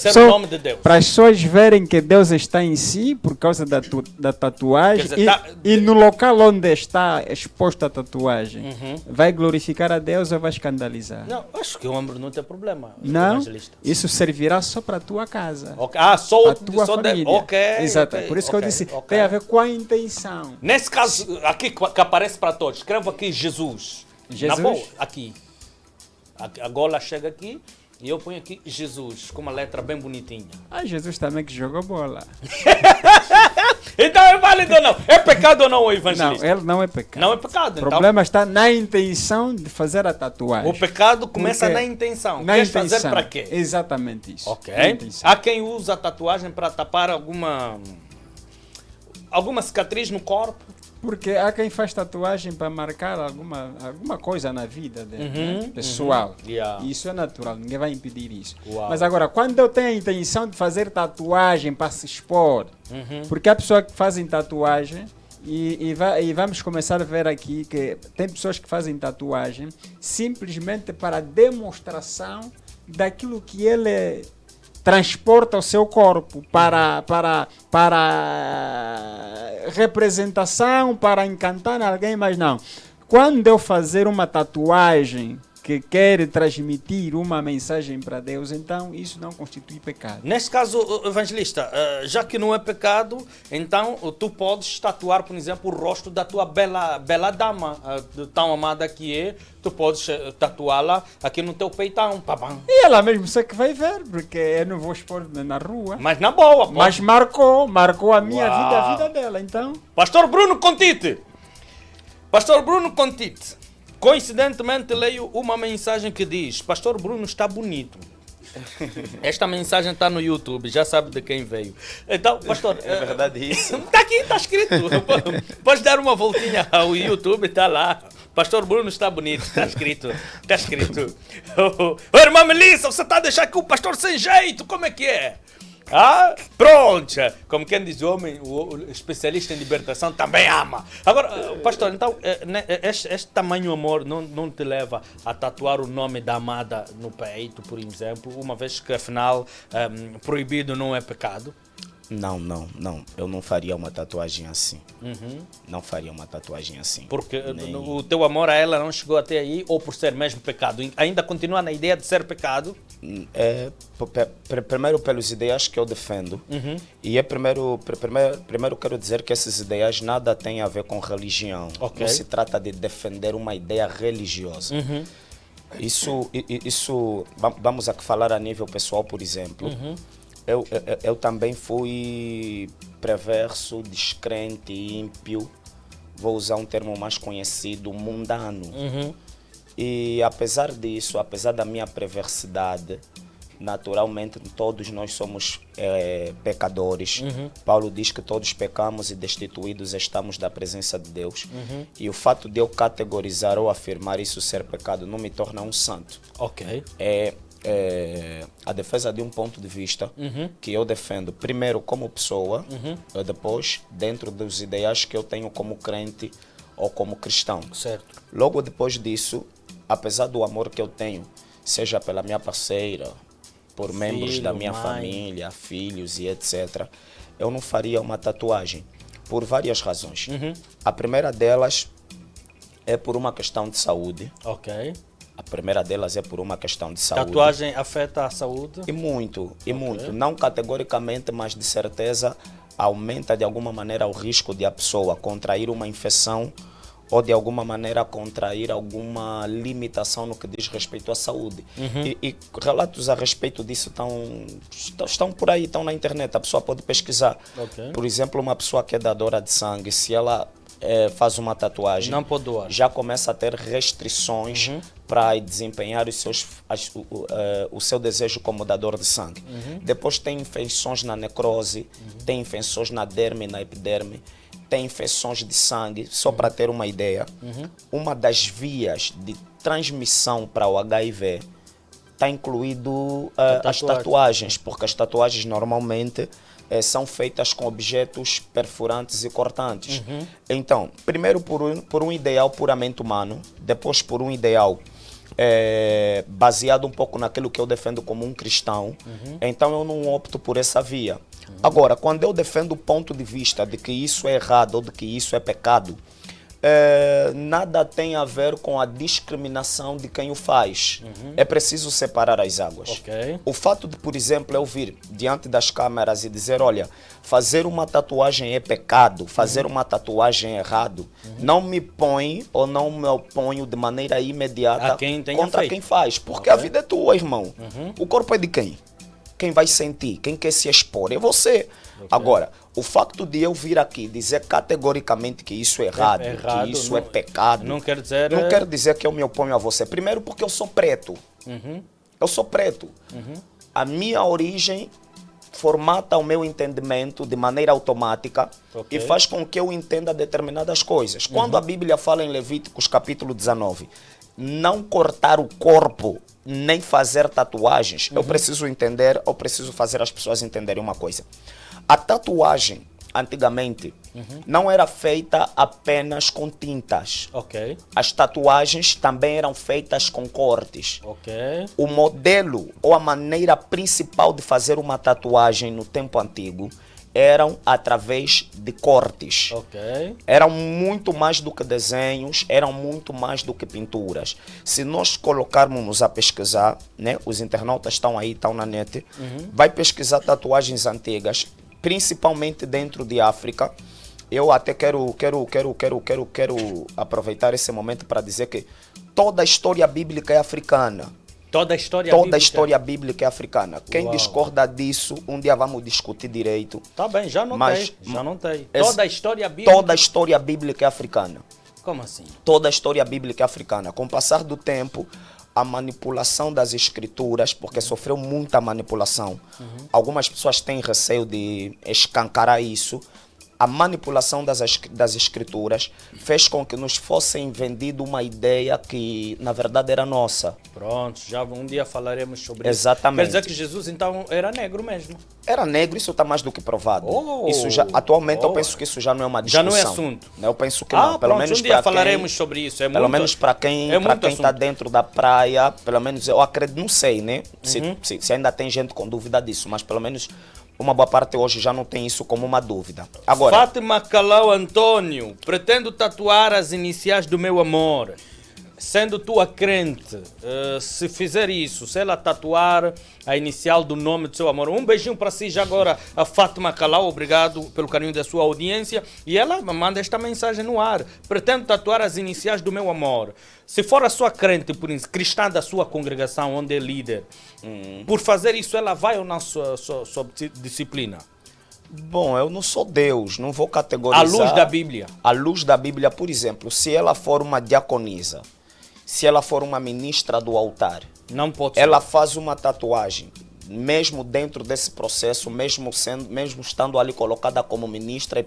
pessoas verem que Deus está em si por causa da tatuagem, dizer, e no local onde está exposta a tatuagem, vai glorificar a Deus ou vai escandalizar? Não, acho que o homem não tem problema. Não, isso servirá só para a tua casa. Sou a tua família. Exato, por isso que eu disse, tem a ver com a intenção. Nesse caso, aqui que aparece para todos, escrevo aqui Jesus. Na boa, aqui. A gola chega aqui e eu ponho aqui Jesus, com uma letra bem bonitinha. Jesus também que jogou bola. Então é válido ou não? É pecado ou não o evangelista? Não, ele não é pecado. Não é pecado, então. O problema está na intenção de fazer a tatuagem. O pecado começa na intenção. Queres fazer para quê? Exatamente isso. Há quem usa a tatuagem para tapar alguma cicatriz no corpo. Porque há quem faz tatuagem para marcar alguma coisa na vida pessoal. Isso é natural, ninguém vai impedir isso. Mas agora, quando eu tenho a intenção de fazer tatuagem para se expor, porque há pessoas que fazem tatuagem e vamos começar a ver aqui que tem pessoas que fazem tatuagem simplesmente para demonstração daquilo que ele transporta o seu corpo para representação, para encantar alguém, mas não. Quando eu fazer uma tatuagem que quer transmitir uma mensagem para Deus, então isso não constitui pecado. Neste caso, evangelista, já que não é pecado, então tu podes tatuar, por exemplo, o rosto da tua bela dama, tão amada que é, tu podes tatuá-la aqui no teu peitão. E ela mesmo sei que vai ver, porque eu não vou expor na rua. Mas na boa. Mas marcou a minha vida, a vida dela, então. Pastor Bruno Contite, coincidentemente leio uma mensagem que diz: Pastor Bruno está bonito. Esta mensagem está no YouTube, já sabe de quem veio. Então, pastor... É verdade isso? Está aqui, está escrito. Pode dar uma voltinha ao YouTube, está lá. Pastor Bruno está bonito, está escrito. Está escrito. Irmã Melissa, você está a deixar aqui o pastor sem jeito, como é que é? Pronto! Como quem diz, o especialista em libertação também ama. Agora, pastor, então, este tamanho amor não te leva a tatuar o nome da amada no peito, por exemplo, uma vez que, afinal, proibido não é pecado? Não. Eu não faria uma tatuagem assim. Não faria uma tatuagem assim. Porque o teu amor a ela não chegou até aí, ou por ser mesmo pecado? Ainda continua na ideia de ser pecado? Primeiro pelos ideais que eu defendo. E primeiro quero dizer que esses ideais nada têm a ver com religião. Não se trata de defender uma ideia religiosa. Vamos aqui falar a nível pessoal, por exemplo. Eu também fui perverso, descrente, ímpio, vou usar um termo mais conhecido, mundano. E apesar disso, apesar da minha perversidade, naturalmente todos nós somos pecadores. Paulo diz que todos pecamos e destituídos estamos da presença de Deus. E o fato de eu categorizar ou afirmar isso ser pecado não me torna um santo. A defesa de um ponto de vista que eu defendo primeiro como pessoa, e depois dentro dos ideais que eu tenho como crente ou como cristão. Certo. Logo depois disso, apesar do amor que eu tenho, seja pela minha parceira, por membros da minha família, filhos e etc., eu não faria uma tatuagem por várias razões. A primeira delas é por uma questão de saúde. A primeira delas é por uma questão de saúde. Tatuagem afeta a saúde? E muito, e muito. Não categoricamente, mas de certeza aumenta de alguma maneira o risco de a pessoa contrair uma infecção ou de alguma maneira contrair alguma limitação no que diz respeito à saúde. E relatos a respeito disso estão por aí, estão na internet, a pessoa pode pesquisar. Por exemplo, uma pessoa que é dadora de sangue, se ela faz uma tatuagem, não pode doar, já começa a ter restrições para desempenhar o seu desejo como dador de sangue. Depois tem infecções na necrose, tem infecções na derme e na epiderme, tem infecções de sangue. Só para ter uma ideia, uma das vias de transmissão para o HIV está incluído as tatuagens, porque as tatuagens normalmente são feitas com objetos perfurantes e cortantes. Então, primeiro por um ideal puramente humano, depois por um ideal baseado um pouco naquilo que eu defendo como um cristão. Então eu não opto por essa via. Agora, quando eu defendo o ponto de vista de que isso é errado ou de que isso é pecado, nada tem a ver com a discriminação de quem o faz. É preciso separar as águas. O fato de, por exemplo, eu vir diante das câmeras e dizer, olha, fazer uma tatuagem é pecado, fazer uma tatuagem é errado, não me põe ou não me oponho de maneira imediata contra quem faz. Porque a vida é tua, irmão. O corpo é de quem? Quem vai sentir, quem quer se expor é você. Agora, o facto de eu vir aqui dizer categoricamente que isso é errado, que isso é pecado, não quer dizer... não quer dizer que eu me oponho a você. Primeiro porque eu sou preto. Eu sou preto. A minha origem formata o meu entendimento de maneira automática e faz com que eu entenda determinadas coisas. Quando a Bíblia fala em Levíticos capítulo 19, não cortar o corpo nem fazer tatuagens, eu preciso entender, eu preciso fazer as pessoas entenderem uma coisa. A tatuagem, antigamente, não era feita apenas com tintas. As tatuagens também eram feitas com cortes. O modelo ou a maneira principal de fazer uma tatuagem no tempo antigo eram através de cortes. Eram muito mais do que desenhos, eram muito mais do que pinturas. Se nós colocarmos-nos a pesquisar, né, os internautas estão aí, estão na net, vai pesquisar tatuagens antigas, principalmente dentro de África. Eu até quero aproveitar esse momento para dizer que toda a história bíblica é africana. Toda a história bíblica é africana. Quem discorda disso, um dia vamos discutir direito. Tá bem, já notei. Toda a história bíblica... Toda a história bíblica é africana. Como assim? Toda a história bíblica é africana. Com o passar do tempo, a manipulação das escrituras, porque sofreu muita manipulação. Algumas pessoas têm receio de escancarar isso. A manipulação das escrituras fez com que nos fossem vendido uma ideia que, na verdade, era nossa. Pronto, já um dia falaremos sobre Exatamente. isso. Quer dizer que Jesus, então, era negro mesmo? Era negro, isso está mais do que provado. Isso já, atualmente, eu penso que isso já não é uma discussão. Já não é assunto? Eu penso que não. Pelo menos um dia falaremos sobre isso. Pelo menos para quem está dentro da praia, pelo menos eu acredito, não sei, né? Se ainda tem gente com dúvida disso, mas pelo menos... uma boa parte hoje já não tem isso como uma dúvida. Agora, Fátima Calau Antônio, pretendo tatuar as iniciais do meu amor. sendo tua crente, se fizer isso, se ela tatuar a inicial do nome do seu amor, um beijinho para si já agora, a Fátima Kalau, obrigado pelo carinho da sua audiência, e ela manda esta mensagem no ar: pretendo tatuar as iniciais do meu amor. Se for a sua crente, por isso, cristã da sua congregação, onde é líder, por fazer isso, ela vai ou não sua disciplina? Bom, eu não sou Deus, não vou categorizar. À luz da Bíblia. À luz da Bíblia, por exemplo, se ela for uma diaconisa, se ela for uma ministra do altar, não pode ser. Ela faz uma tatuagem, mesmo dentro desse processo, mesmo estando ali colocada como ministra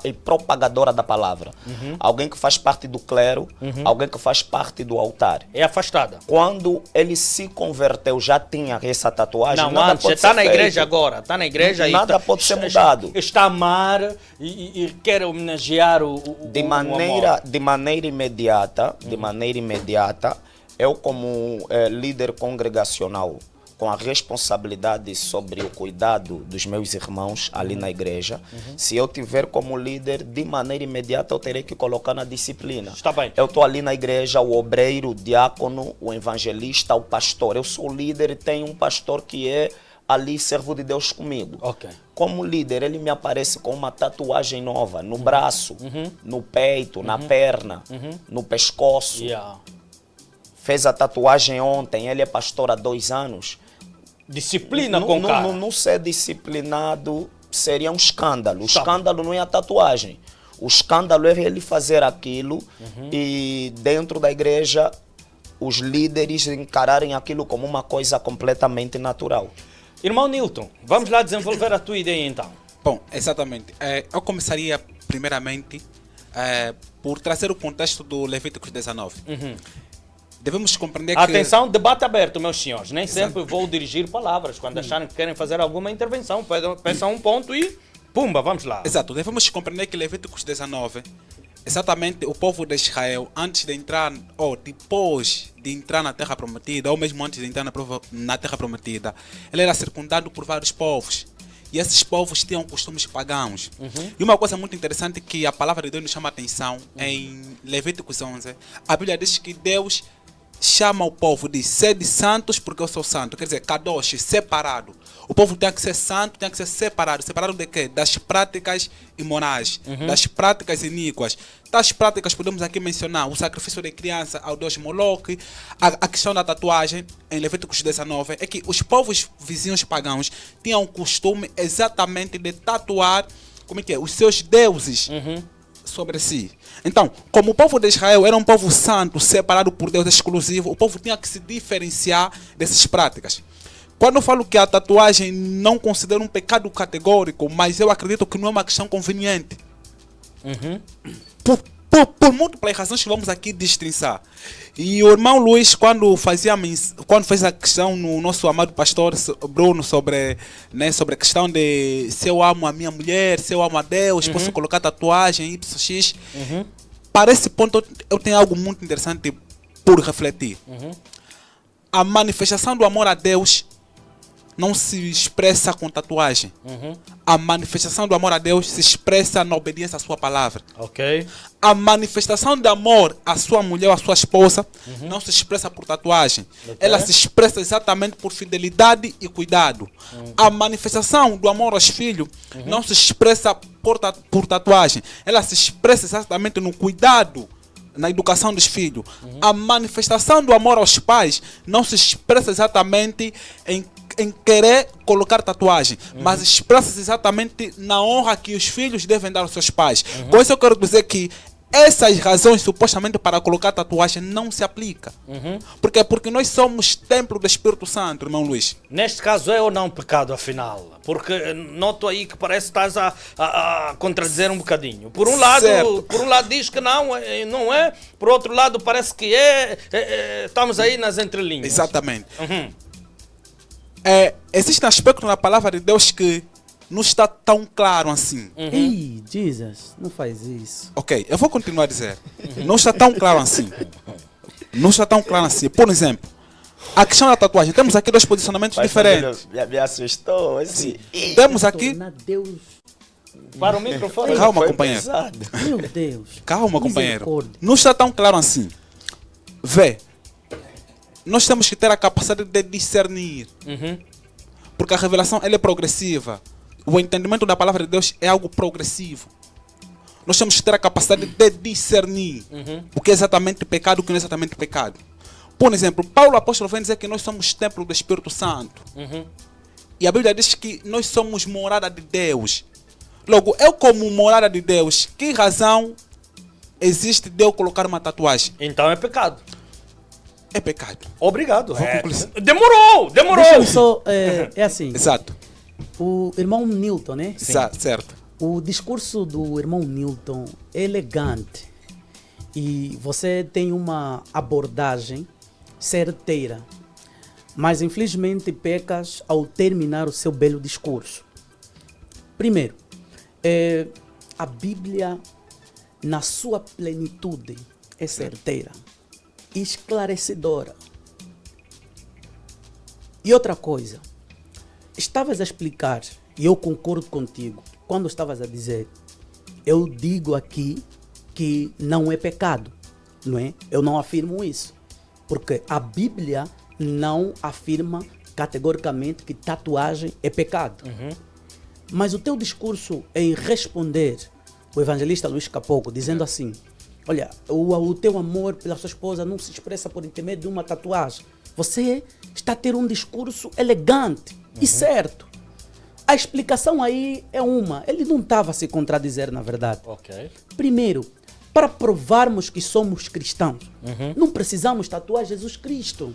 e propagadora da palavra. Alguém que faz parte do clero, alguém que faz parte do altar. É afastada. Quando ele se converteu, já tinha essa tatuagem? Não, nada antes, está na igreja agora, está na igreja. Nada pode ser mudado. Está a amar e quer homenagear o amor. De maneira imediata, eu como líder congregacional, com a responsabilidade sobre o cuidado dos meus irmãos ali na igreja, se eu tiver como líder, de maneira imediata eu terei que colocar na disciplina. Está bem. Eu estou ali na igreja, o obreiro, o diácono, o evangelista, o pastor. Eu sou líder e tenho um pastor que é ali servo de Deus comigo. Okay. Como líder, ele me aparece com uma tatuagem nova no braço, no peito, na perna, no pescoço. Fez a tatuagem ontem, ele é pastor há 2 anos. Disciplina com cara. Não ser disciplinado seria um escândalo. O escândalo não é a tatuagem. O escândalo é ele fazer aquilo e dentro da igreja os líderes encararem aquilo como uma coisa completamente natural. Irmão Nilton, vamos lá desenvolver a tua ideia então. Bom, exatamente. Eu começaria primeiramente por trazer o contexto do Levítico 19. Devemos compreender que... Atenção, debate aberto, meus senhores. Nem sempre vou dirigir palavras. Quando acharem que querem fazer alguma intervenção, peçam um ponto e pumba, vamos lá. Exato, devemos compreender que Levíticos 19, exatamente o povo de Israel, antes de entrar, ou depois de entrar na Terra Prometida, ou mesmo antes de entrar na Terra Prometida, ele era circundado por vários povos. E esses povos tinham costumes pagãos. E uma coisa muito interessante que a palavra de Deus nos chama a atenção, em Levíticos 11, a Bíblia diz que Deus chama o povo de sede santos porque eu sou santo. Quer dizer, kadosh, separado. O povo tem que ser santo, tem que ser separado. Separado de quê? Das práticas imorais, das práticas iníquas. Das práticas podemos aqui mencionar o sacrifício de criança ao deus Moloque. A questão da tatuagem em Levíticos 19 é que os povos vizinhos pagãos tinham o costume exatamente de tatuar, como é que é? Os seus deuses sobre si. Então, como o povo de Israel era um povo santo, separado por Deus, exclusivo, o povo tinha que se diferenciar dessas práticas. Quando eu falo que a tatuagem não considero um pecado categórico, mas eu acredito que não é uma questão conveniente. Por múltiplas razões que vamos aqui destrinçar. E o irmão Luiz, quando fez a questão no nosso amado pastor Bruno sobre a questão de se eu amo a minha mulher, se eu amo a Deus, posso colocar tatuagem, YX. Para esse ponto eu tenho algo muito interessante por refletir. A manifestação do amor a Deus não se expressa com tatuagem. A manifestação do amor a Deus se expressa na obediência à sua palavra. A manifestação de amor à sua mulher ou à sua esposa não se expressa por tatuagem. Ela se expressa exatamente por fidelidade e cuidado. A manifestação do amor aos filhos não se expressa por tatuagem. Ela se expressa exatamente no cuidado, na educação dos filhos. A manifestação do amor aos pais não se expressa exatamente em querer colocar tatuagem, mas expressa-se exatamente na honra que os filhos devem dar aos seus pais. Com isso eu quero dizer que essas razões supostamente para colocar tatuagem não se aplicam. Porque nós somos templo do Espírito Santo, irmão Luiz. Neste caso é ou não pecado afinal? Porque noto aí que parece que estás a contradizer um bocadinho. Por um lado diz que não é, por outro lado parece que estamos aí nas entrelinhas. Exatamente. Existe um aspecto na palavra de Deus que não está tão claro assim. Ei, Jesus, não faz isso. Ok, eu vou continuar a dizer. Não está tão claro assim. Não está tão claro assim. Por exemplo, a questão da tatuagem. Temos aqui 2 posicionamentos diferentes. Me assustou. Temos aqui... Para o microfone. Calma, companheiro. Meu Deus. Calma, companheiro. Não está tão claro assim. Vê, nós temos que ter a capacidade de discernir. Porque a revelação ela é progressiva. O entendimento da palavra de Deus é algo progressivo. Nós temos que ter a capacidade de discernir o que é exatamente pecado e o que não é exatamente pecado. Por exemplo, Paulo apóstolo vem dizer que nós somos templo do Espírito Santo. E a Bíblia diz que nós somos morada de Deus. Logo, eu como morada de Deus, que razão existe de eu colocar uma tatuagem? Então é pecado. É pecado. Obrigado. Demorou! Deixa-me só, é assim. Exato. O irmão Newton, né? Sim. Certo. O discurso do irmão Newton é elegante. E você tem uma abordagem certeira. Mas infelizmente pecas ao terminar o seu belo discurso. Primeiro, a Bíblia na sua plenitude é certeira, esclarecedora. E outra coisa, estavas a explicar, e eu concordo contigo, quando estavas a dizer, eu digo aqui que não é pecado, não é? Eu não afirmo isso, porque a Bíblia não afirma categoricamente que tatuagem é pecado. Mas o teu discurso em responder o evangelista Luís Capoco, dizendo assim, olha, o teu amor pela sua esposa não se expressa por intermédio de uma tatuagem. Você está a ter um discurso elegante e certo. A explicação aí é uma. Ele não estava a se contradizer, na verdade. Primeiro, para provarmos que somos cristãos, não precisamos tatuar Jesus Cristo.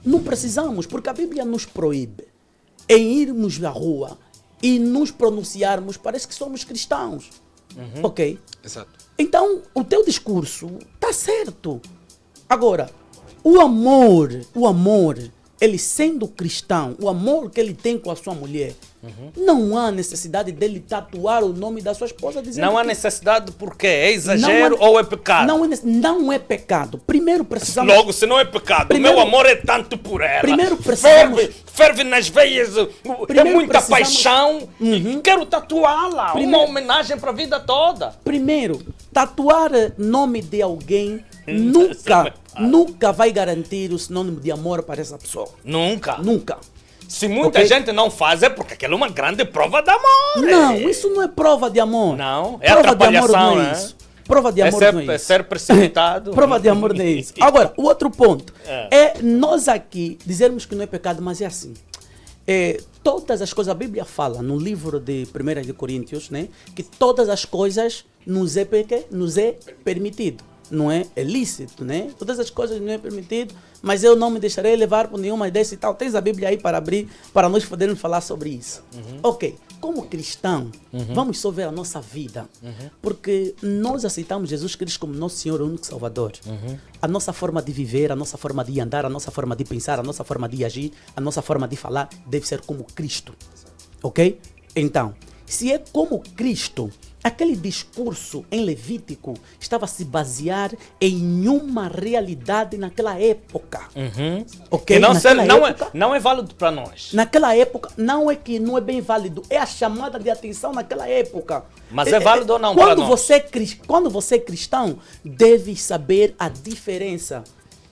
Não precisamos, porque a Bíblia nos proíbe em irmos à rua e nos pronunciarmos, parece que somos cristãos. Ok? Exato. Então, o teu discurso está certo. Agora, o amor, ele sendo cristão, o amor que ele tem com a sua mulher, não há necessidade dele tatuar o nome da sua esposa dizendo não há necessidade porque é exagero ou é pecado? Não é pecado. Primeiro precisamos... Logo, se não é pecado, o meu amor é tanto por ela. Primeiro precisamos... Ferve nas veias, é muita paixão. Quero tatuá-la, uma homenagem para a vida toda. Primeiro, tatuar nome de alguém nunca vai garantir o sinônimo de amor para essa pessoa. Nunca. Nunca. Se muita gente não faz é porque aquilo é uma grande prova de amor. Não, isso não é prova de amor. Não, é atrapalhação, não é isso. Prova de amor não é isso. É ser precipitado. Prova de amor não é isso. Agora, o outro ponto é nós aqui dizermos que não é pecado, mas é assim. Todas as coisas, a Bíblia fala no livro de 1 de Coríntios, né, que todas as coisas nos é permitido. Não é lícito, né? Todas as coisas não é permitido, mas eu não me deixarei levar por nenhuma dessas e tal. Tens a Bíblia aí para abrir, para nós podermos falar sobre isso. Ok, como cristão, vamos só ver a nossa vida, porque nós aceitamos Jesus Cristo como nosso Senhor e único Salvador. A nossa forma de viver, a nossa forma de andar, a nossa forma de pensar, a nossa forma de agir, a nossa forma de falar deve ser como Cristo. Ok? Então, se é como Cristo, aquele discurso em Levítico estava a se basear em uma realidade naquela época. Okay? Não é válido para nós. Naquela época, não é que não é bem válido, é a chamada de atenção naquela época. Mas é válido ou não para nós? Quando você é cristão, deve saber a diferença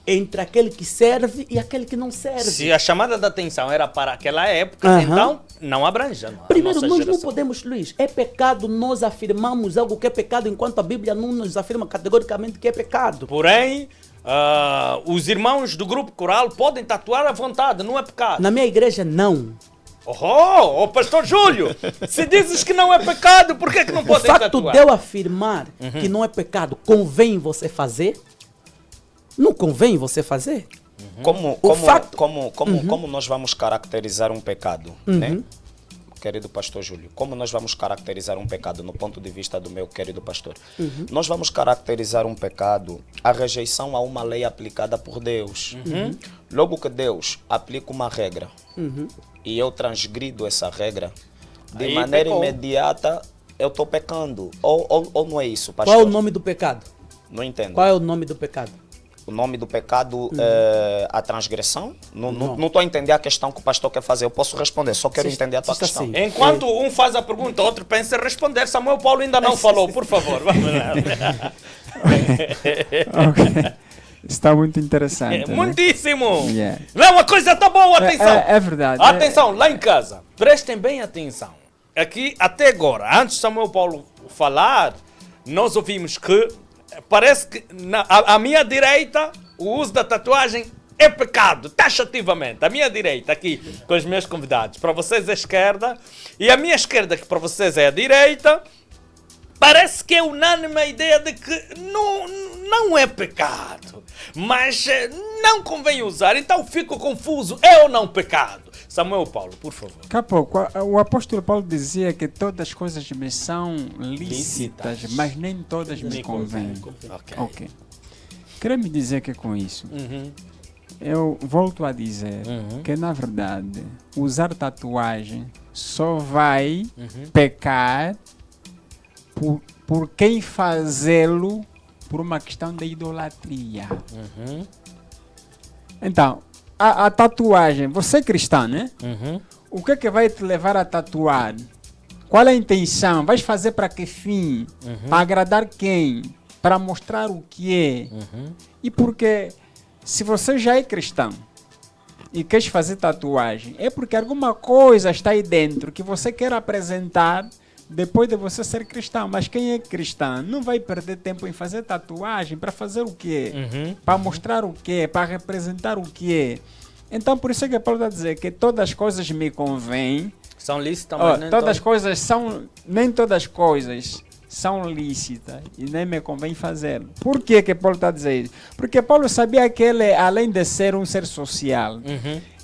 entre aquele que serve e aquele que não serve. Se a chamada de atenção era para aquela época, então não abrange. Primeiro, nós não podemos, Luís, é pecado nós afirmamos algo que é pecado enquanto a Bíblia não nos afirma categoricamente que é pecado. Porém, os irmãos do grupo coral podem tatuar à vontade, não é pecado. Na minha igreja, não. Oh, pastor Júlio, se dizes que não é pecado, por que não podem tatuar? O fato de eu afirmar que não é pecado, convém você fazer? Não convém você fazer? Como nós vamos caracterizar um pecado, né? Querido pastor Júlio, como nós vamos caracterizar um pecado no ponto de vista do meu querido pastor? Nós vamos caracterizar um pecado a rejeição a uma lei aplicada por Deus. Logo que Deus aplica uma regra e eu transgrido essa regra, de maneira imediata eu estou pecando. Ou não é isso, pastor? Qual é o nome do pecado? Não entendo. Qual é o nome do pecado? O nome do pecado é a transgressão? Não estou a entender a questão que o pastor quer fazer. Eu posso responder, só quero entender a tua questão. Assim. Enquanto um faz a pergunta, outro pensa em responder. Samuel Paulo ainda não falou, por favor. Vamos lá. Está muito interessante. Né? Muitíssimo! Yeah. Não, uma coisa tá boa, atenção! É verdade. Atenção, lá em casa, prestem bem atenção. Aqui, até agora, antes de Samuel Paulo falar, nós ouvimos que parece que à minha direita o uso da tatuagem é pecado, taxativamente. A minha direita aqui com os meus convidados, para vocês é a esquerda, e a minha esquerda que para vocês é a direita. Parece que é unânime a ideia de que não é pecado, mas não convém usar, então fico confuso, é ou não pecado? Samuel Paulo, por favor. Capo, o apóstolo Paulo dizia que todas as coisas me são lícitas, mas nem todas me convêm. Ok. Quer me dizer que com isso, eu volto a dizer que na verdade usar tatuagem só vai pecar por quem fazê-lo por uma questão de idolatria. Então, a tatuagem, você é cristão, né? O que é que vai te levar a tatuar? Qual é a intenção? Vais fazer para que fim? Para agradar quem? Para mostrar o que é? E porque se você já é cristão e queres fazer tatuagem, é porque alguma coisa está aí dentro que você quer apresentar depois de você ser cristão. Mas quem é cristão não vai perder tempo em fazer tatuagem para fazer o quê? Para mostrar o quê? Para representar o quê? Então por isso é que Paulo está a dizer que todas as coisas me convêm. São lícitas, mas nem todas as coisas são... Nem todas as coisas são lícitas e nem me convém fazer. Por que Paulo está a dizer isso? Porque Paulo sabia que ele, além de ser um ser social,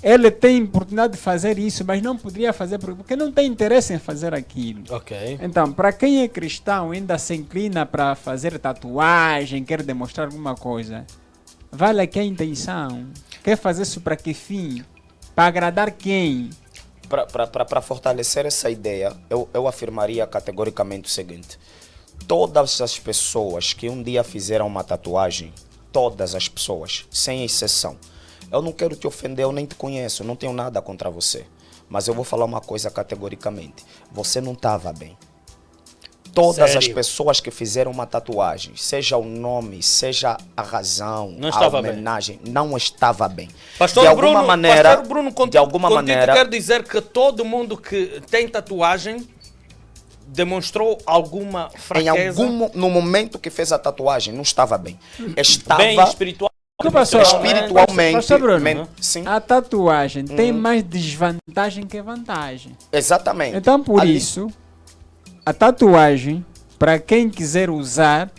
ele tem oportunidade de fazer isso, mas não poderia fazer porque não tem interesse em fazer aquilo. Então, para quem é cristão ainda se inclina para fazer tatuagem, quer demonstrar alguma coisa, vale aqui a intenção. Quer fazer isso para que fim? Para agradar quem? Para fortalecer essa ideia, eu afirmaria categoricamente o seguinte: todas as pessoas que um dia fizeram uma tatuagem, todas as pessoas, sem exceção, eu não quero te ofender, eu nem te conheço, não tenho nada contra você, mas eu vou falar uma coisa categoricamente: você não estava bem. Todas as pessoas que fizeram uma tatuagem, seja o nome, seja a razão, a homenagem, não estava bem. Pastor de alguma maneira, Pastor Bruno, de alguma maneira, quer dizer que todo mundo que tem tatuagem demonstrou alguma fraqueza? No momento que fez a tatuagem, não estava bem. Estava bem espiritual. Espiritualmente, sim. A tatuagem tem mais desvantagem que vantagem. Exatamente. Então por isso, a tatuagem, para quem quiser usar,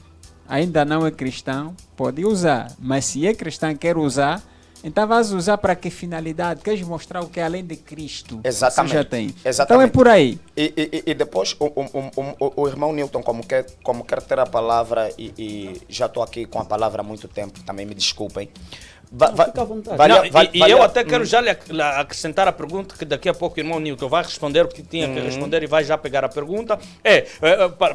ainda não é cristão, pode usar. Mas se é cristão e quer usar, então vais usar para que finalidade? Queres mostrar o que é além de Cristo? Exatamente. Você já tem. Exatamente. Então é por aí. E depois o irmão Newton, como quer ter a palavra, e já estou aqui com a palavra há muito tempo, também me desculpem. Fica à vontade. Eu até quero já lhe acrescentar a pergunta, que daqui a pouco o irmão Newton vai responder o que tinha que responder e vai já pegar a pergunta.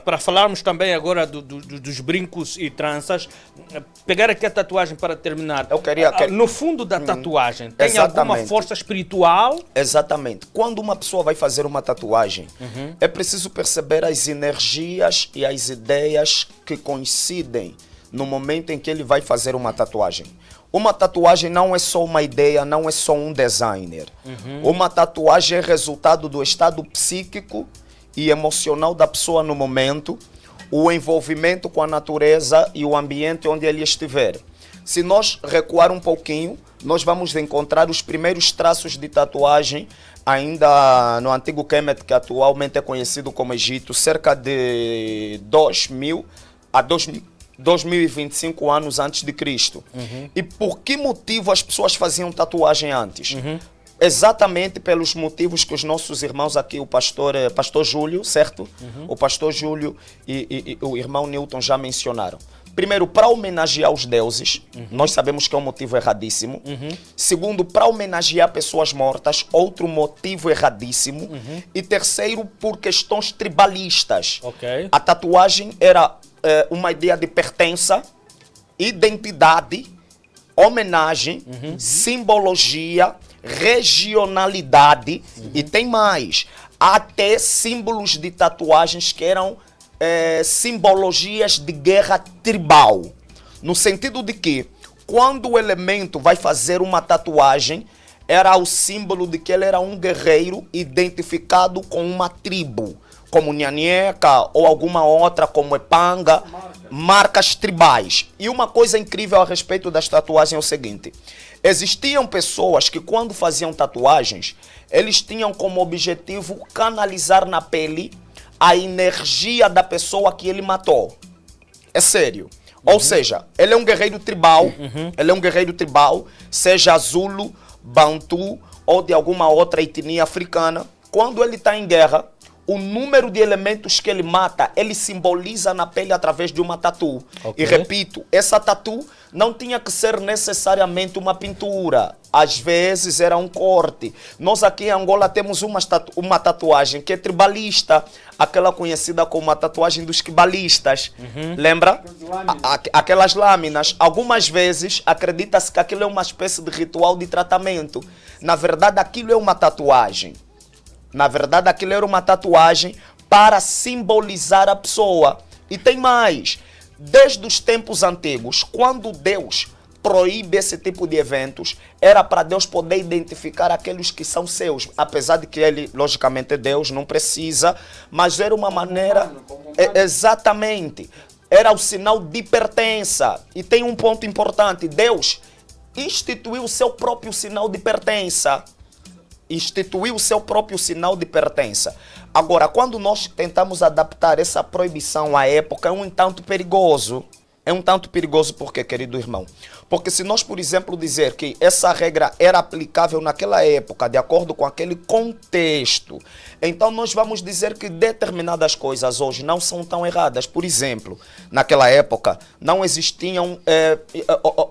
Para falarmos também agora dos brincos e tranças, pegar aqui a tatuagem para terminar. No fundo da tatuagem, tem alguma força espiritual? Exatamente. Quando uma pessoa vai fazer uma tatuagem, é preciso perceber as energias e as ideias que coincidem no momento em que ele vai fazer uma tatuagem. Uma tatuagem não é só uma ideia, não é só um designer. Uma tatuagem é resultado do estado psíquico e emocional da pessoa no momento, o envolvimento com a natureza e o ambiente onde ele estiver. Se nós recuar um pouquinho, nós vamos encontrar os primeiros traços de tatuagem ainda no antigo Kemet, que atualmente é conhecido como Egito, cerca de 2000 a 2025 anos antes de Cristo. E por que motivo as pessoas faziam tatuagem antes? Exatamente pelos motivos que os nossos irmãos aqui, o pastor Júlio, certo? O pastor Júlio e o irmão Newton já mencionaram. Primeiro, para homenagear os deuses, nós sabemos que é um motivo erradíssimo. Segundo, para homenagear pessoas mortas, outro motivo erradíssimo. E terceiro, por questões tribalistas. A tatuagem era uma ideia de pertença, identidade, homenagem, simbologia, regionalidade e tem mais. Há até símbolos de tatuagens que eram simbologias de guerra tribal. No sentido de que quando o elemento vai fazer uma tatuagem, era o símbolo de que ele era um guerreiro identificado com uma tribo, como Nhanieca ou alguma outra, como Epanga, marcas tribais. E uma coisa incrível a respeito das tatuagens é o seguinte: existiam pessoas que, quando faziam tatuagens, eles tinham como objetivo canalizar na pele a energia da pessoa que ele matou. É sério. Ou seja, ele é um guerreiro tribal, ele é um guerreiro tribal, seja Zulu, Bantu ou de alguma outra etnia africana. Quando ele está em guerra, o número de elementos que ele mata, ele simboliza na pele através de uma tatu. E repito, essa tatu não tinha que ser necessariamente uma pintura. Às vezes era um corte. Nós aqui em Angola temos uma tatuagem que é tribalista, aquela conhecida como a tatuagem dos quibalistas. Lembra? Aquelas lâminas. Algumas vezes acredita-se que aquilo é uma espécie de ritual de tratamento. Na verdade, aquilo é uma tatuagem. Na verdade, aquilo era uma tatuagem para simbolizar a pessoa. E tem mais. Desde os tempos antigos, quando Deus proíbe esse tipo de eventos, era para Deus poder identificar aqueles que são seus. Apesar de que ele, logicamente, Deus não precisa, mas era uma maneira... Exatamente. Era o sinal de pertença. E tem um ponto importante. Deus instituiu o seu próprio sinal de pertença. Instituiu o seu próprio sinal de pertença. Agora, quando nós tentamos adaptar essa proibição à época, é um tanto perigoso. É um tanto perigoso por quê, querido irmão? Porque se nós, por exemplo, dizer que essa regra era aplicável naquela época, de acordo com aquele contexto, então nós vamos dizer que determinadas coisas hoje não são tão erradas. Por exemplo, naquela época não existiam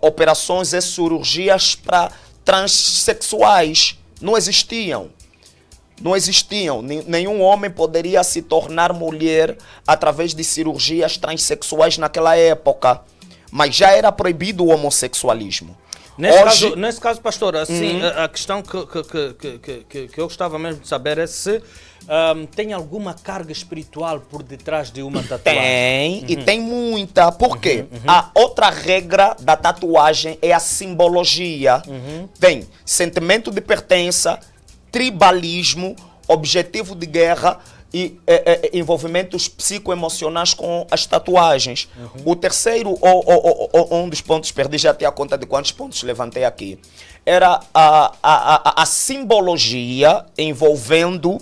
operações e cirurgias para transexuais. Não existiam. Não existiam. Nenhum homem poderia se tornar mulher através de cirurgias transexuais naquela época. Mas já era proibido o homossexualismo. Nesse caso, pastor, assim, a questão que eu gostava mesmo de saber é se tem alguma carga espiritual por detrás de uma tatuagem. Tem, e tem muita. Por quê? A outra regra da tatuagem é a simbologia. Tem sentimento de pertença, tribalismo, objetivo de guerra e envolvimentos psicoemocionais com as tatuagens. O terceiro, um dos pontos, perdi já até a conta de quantos pontos levantei aqui, era a simbologia envolvendo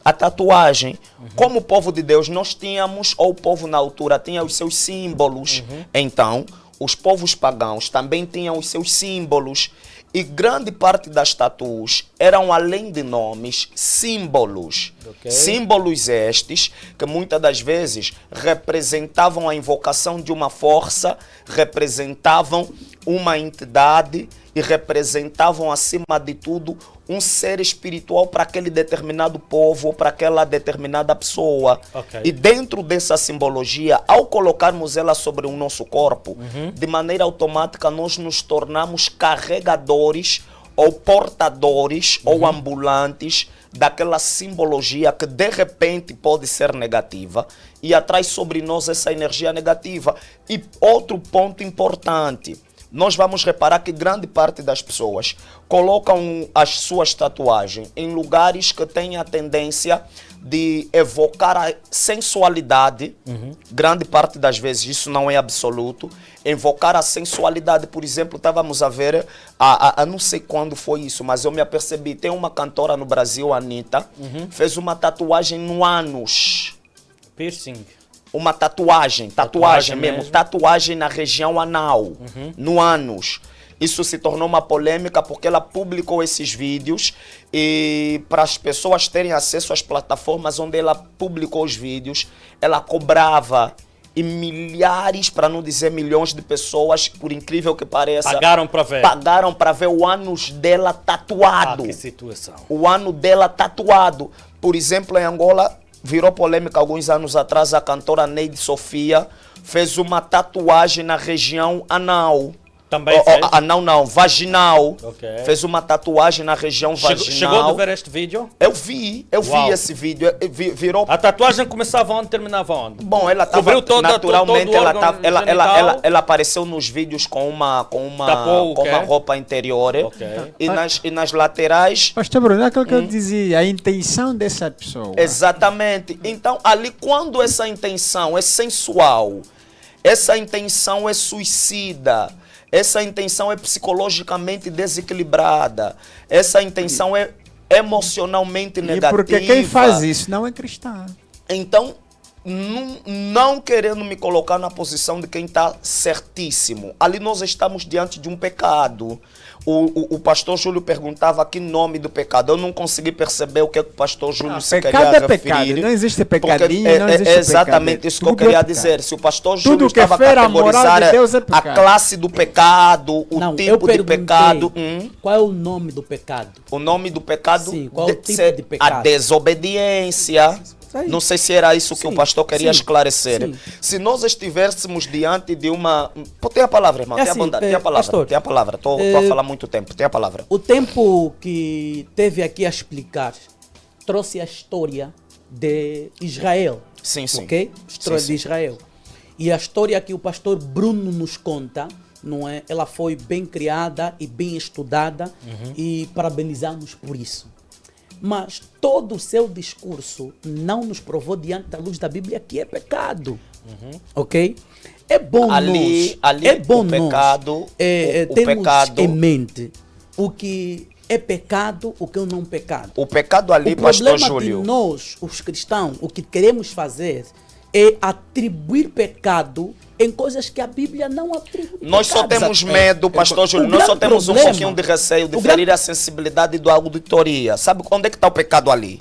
a tatuagem. Como o povo de Deus, nós tínhamos, ou o povo na altura tinha os seus símbolos. Então, os povos pagãos também tinham os seus símbolos. E grande parte das tatuas eram, além de nomes, símbolos. Símbolos estes que muitas das vezes representavam a invocação de uma força, representavam uma entidade e representavam, acima de tudo, um ser espiritual para aquele determinado povo ou para aquela determinada pessoa. E dentro dessa simbologia, ao colocarmos ela sobre o nosso corpo, de maneira automática nós nos tornamos carregadores ou portadores ou ambulantes daquela simbologia que de repente pode ser negativa e atrai sobre nós essa energia negativa. E outro ponto importante, nós vamos reparar que grande parte das pessoas colocam as suas tatuagens em lugares que têm a tendência de evocar a sensualidade. Grande parte das vezes, isso não é absoluto, evocar a sensualidade. Por exemplo, estávamos a ver, não sei quando foi isso, mas eu me apercebi, tem uma cantora no Brasil, a Anitta, fez uma tatuagem no ânus. Piercing. Uma tatuagem mesmo, tatuagem na região anal, no ânus. Isso se tornou uma polêmica porque ela publicou esses vídeos e para as pessoas terem acesso às plataformas onde ela publicou os vídeos, ela cobrava e milhares, para não dizer milhões de pessoas, por incrível que pareça, pagaram para ver. Pagaram para ver o ânus dela tatuado. Que situação. O ânus dela tatuado. Por exemplo, em Angola, virou polêmica alguns anos atrás, a cantora Neide Sofia fez uma tatuagem na região anal. Também fez? Não, vaginal. Ok. Fez uma tatuagem na região vaginal. Chegou a ver este vídeo? Eu vi esse vídeo. Virou... A tatuagem começava onde, terminava onde? Bom, ela estava naturalmente, ela apareceu nos vídeos com uma roupa interior. Okay. E nas laterais... Pastor Bruno, é aquilo que eu dizia, a intenção dessa pessoa. Exatamente. Então, ali, quando essa intenção é sensual, essa intenção é suicida, essa intenção é psicologicamente desequilibrada, essa intenção é emocionalmente negativa. E porque quem faz isso não é cristão. Então, não querendo me colocar na posição de quem está certíssimo. Ali nós estamos diante de um pecado. O pastor Júlio perguntava que nome do pecado. Eu não consegui perceber o que o pastor Júlio se queria referir. Pecado, não existe pecadinho, não existe exatamente pecado. isso que eu queria dizer. Se o pastor Júlio que estava a categorizar a classe do pecado, o tipo de pecado... Qual é o nome do pecado? O nome do pecado? Sim, qual é o tipo de pecado? A desobediência. Não sei se era isso que o pastor queria esclarecer. Sim. Se nós estivéssemos diante de uma... Tem a palavra, irmão, tem a bondade, tem a palavra. Pastor, tem a palavra, estou a falar muito tempo, tem a palavra. O tempo que teve aqui a explicar trouxe a história de Israel. Sim, sim. Ok? História de Israel. E a história que o pastor Bruno nos conta, não é? Ela foi bem criada e bem estudada e parabenizamos por isso. Mas todo o seu discurso não nos provou diante da luz da Bíblia que é pecado. Ok? É bom ali o pecado, termos em mente o que é pecado, o que é não pecado. O pecado ali, pastor Júlio. De nós, os cristãos, o que queremos fazer é atribuir pecado em coisas que a Bíblia não atribui. Nós só temos medo, pastor Júlio, nós só temos um pouquinho de receio de ferir a sensibilidade da auditoria. Sabe onde é que está o pecado ali?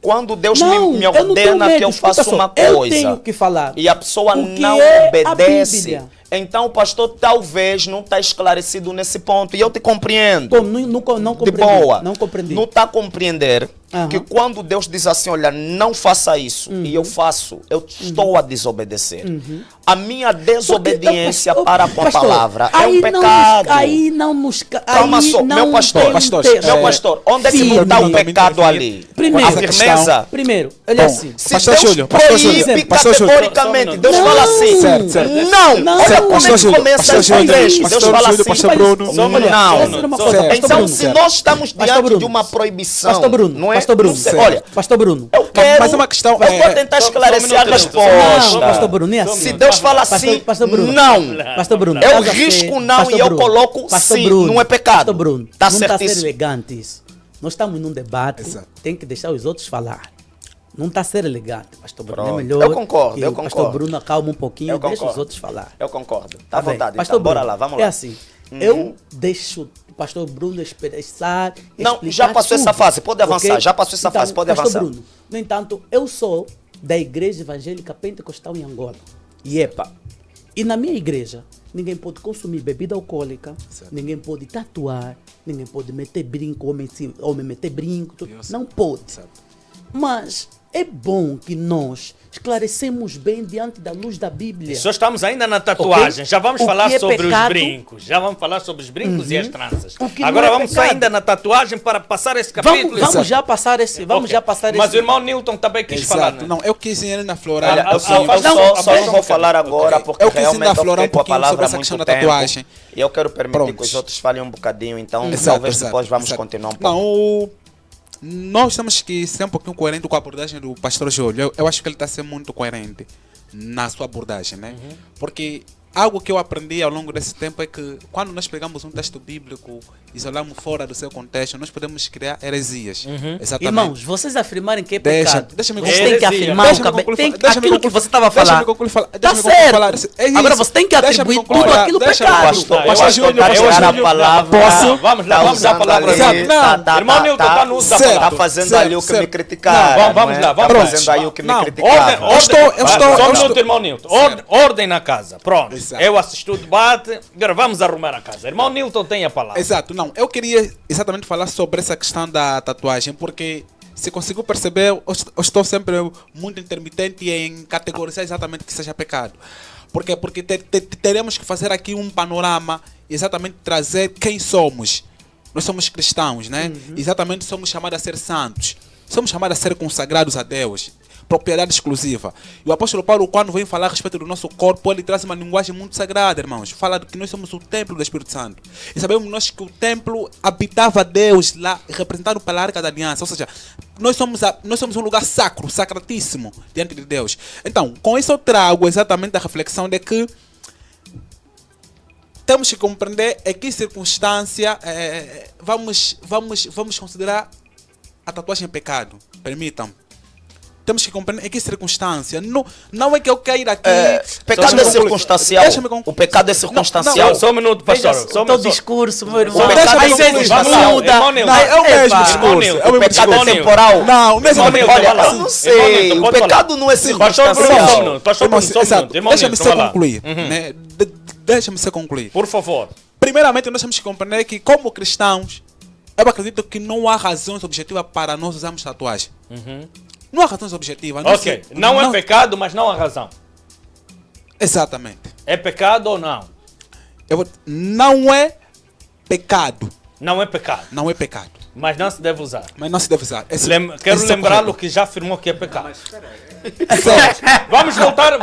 Quando Deus me ordena que eu faça uma coisa, eu tenho que falar, e a pessoa não obedece, então o pastor talvez não está esclarecido nesse ponto. E eu te compreendo. Não compreendi. De boa. Não compreendi. Não está a compreender que quando Deus diz assim, olha, não faça isso, e eu faço, eu estou a desobedecer. A minha desobediência para com a palavra é um pecado. Aí não nos... Calma só, meu pastor, onde é que não está o pecado ali? Primeiro, a firmeza. Primeiro, olha assim. Se Deus proíbe categoricamente, Deus fala assim, não, olha como é que começa esse trecho. Deus fala assim, não. Então, se nós estamos diante de uma proibição, não é? Olha, pastor Bruno, eu quero, mas é uma questão, eu vou tentar esclarecer a resposta. Pastor Bruno, é assim. Se Deus fala assim, não. Pastor Bruno, eu risco não e eu coloco sim, não é pecado. Pastor Bruno, tá não está a ser certíssimo. elegante isso. Nós estamos num debate, tem que deixar os outros falar. Não está a ser elegante, pastor Bruno. É melhor eu concordo, que o pastor Bruno acalma um pouquinho e deixa os outros falar. Eu concordo. Tá à vontade, pastor então. Bruno, Bora lá, vamos lá. É assim, eu deixo o pastor Bruno expressar, não, já passou essa fase, pode avançar, já passou essa fase, pode avançar. Bruno, no entanto, eu sou da Igreja Evangélica Pentecostal em Angola, IEPA. E na minha igreja, ninguém pode consumir bebida alcoólica, ninguém pode tatuar, ninguém pode meter brinco, homem meter brinco, não pode. Mas é bom que nós esclarecemos bem diante da luz da Bíblia. Só estamos ainda na tatuagem. Já vamos falar sobre os brincos. Já vamos falar sobre os brincos e as tranças. Agora vamos ainda na tatuagem para passar esse capítulo. Vamos já passar esse. Mas o irmão Newton também quis falar. Né? Não, eu quis ir na Flora. Eu só não vou falar agora porque realmente eu fiquei com a palavra há muito tempo. E eu quero permitir que os outros falem um bocadinho. Então talvez depois vamos continuar um pouco. Nós temos que ser um pouquinho coerente com a abordagem do pastor Júlio. Eu acho que ele está sendo muito coerente na sua abordagem, né? Porque algo que eu aprendi ao longo desse tempo é que quando nós pegamos um texto bíblico, isolamos fora do seu contexto, nós podemos criar heresias. Exatamente. Irmãos, vocês afirmarem que é pecado. Deixa-me vocês têm que afirmar aquilo que você estava falando. Está certo. Agora você tem que atribuir tudo aquilo pecado. Pastor Júlio, tirar a palavra. Vamos dar a palavra. Irmão Newton está no está fazendo ali o que me criticaram. Vamos lá. Está fazendo aí o que me criticaram. Só um minuto, irmão Newton. Ordem na casa. Pronto. Eu assisti o debate, agora vamos arrumar a casa. Irmão Newton tem a palavra. Exato, não. Eu queria exatamente falar sobre essa questão da tatuagem, porque se conseguiu perceber, eu estou sempre muito intermitente em categorizar exatamente que seja pecado. Por quê? Porque teremos que fazer aqui um panorama, exatamente trazer quem somos. Nós somos cristãos, né? Exatamente, somos chamados a ser santos. Somos chamados a ser consagrados a Deus. Propriedade exclusiva. E o apóstolo Paulo, quando vem falar a respeito do nosso corpo, ele traz uma linguagem muito sagrada, irmãos. Fala que nós somos o templo do Espírito Santo. E sabemos nós que o templo habitava Deus lá, representado pela Arca da Aliança. Ou seja, nós somos um lugar sacro, sacratíssimo diante de Deus. Então, com isso eu trago exatamente a reflexão de que temos que compreender em que circunstância vamos considerar a tatuagem pecado. Permitam-me. Temos que compreender em que circunstância. Não é que eu queira aqui. Pecado é circunstancial. O pecado é circunstancial. Não, só um minuto, pastor. O teu discurso, meu irmão. O pecado é circunstancial. Não, é o mesmo discurso. O pecado é temporal. Não, mesmo. Olha, eu não sei. O pecado não é circunstancial. Pastor Bruno, deixa-me só concluir. Deixa-me só concluir. Por favor. Primeiramente, nós temos que compreender que, como cristãos, eu acredito que não há razões objetivas para nós usarmos tatuagem. Não há razões objetivas. Ok, não é pecado, mas não há razão. Exatamente. É pecado ou não? Não é pecado. Não é pecado. Não é pecado. Mas não se deve usar. Mas não se deve usar. Quero lembrá-lo que já afirmou que é pecado. Vamos voltar.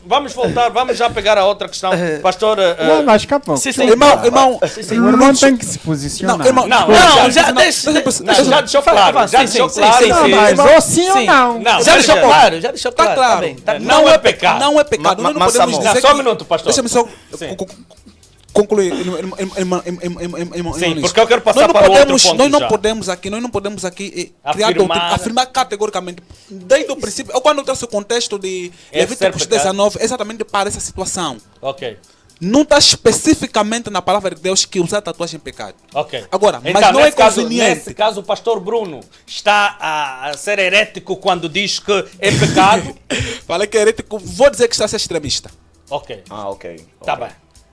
Vamos voltar. Vamos já pegar a outra questão. Pastor. Não, mas cá pouco. Irmão, o irmão tem que se posicionar. Já deixou claro. Já deixou claro. Mas ou sim ou não. Já deixou claro. Já deixou claro. Tá claro. Não é pecado. Não é pecado. Não podemos dizer. Só um minuto, pastor. Deixa-me só concluir. Sim, porque eu quero passar para o outro ponto. Nós não podemos aqui afirmar categoricamente. Desde o princípio, quando eu trouxe o contexto de Levíticos 19, exatamente para essa situação. Ok. Não está especificamente na palavra de Deus que usar tatuagem é pecado. Ok. Agora, então, mas não é conveniente. Nesse caso, o pastor Bruno está a ser herético quando diz que é pecado? Falei que é herético, vou dizer que está a ser extremista. Ok. Ok. Tá bem.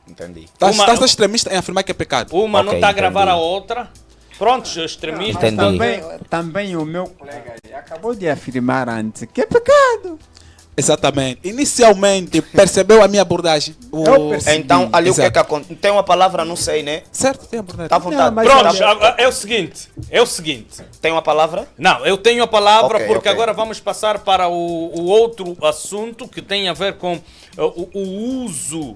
Entendi. Está a ser extremista em afirmar que é pecado. Uma não está a gravar a outra. Prontos, extremistas. Também o meu colega acabou de afirmar antes que é pecado. Exatamente. Inicialmente, percebeu a minha abordagem? Então, ali o que é que acontece? Tem uma palavra, não sei, né? Certo, tem a abordagem. Está à vontade. Pronto, é o seguinte. Tem uma palavra? Não, eu tenho a palavra porque agora vamos passar para o outro assunto que tem a ver com o uso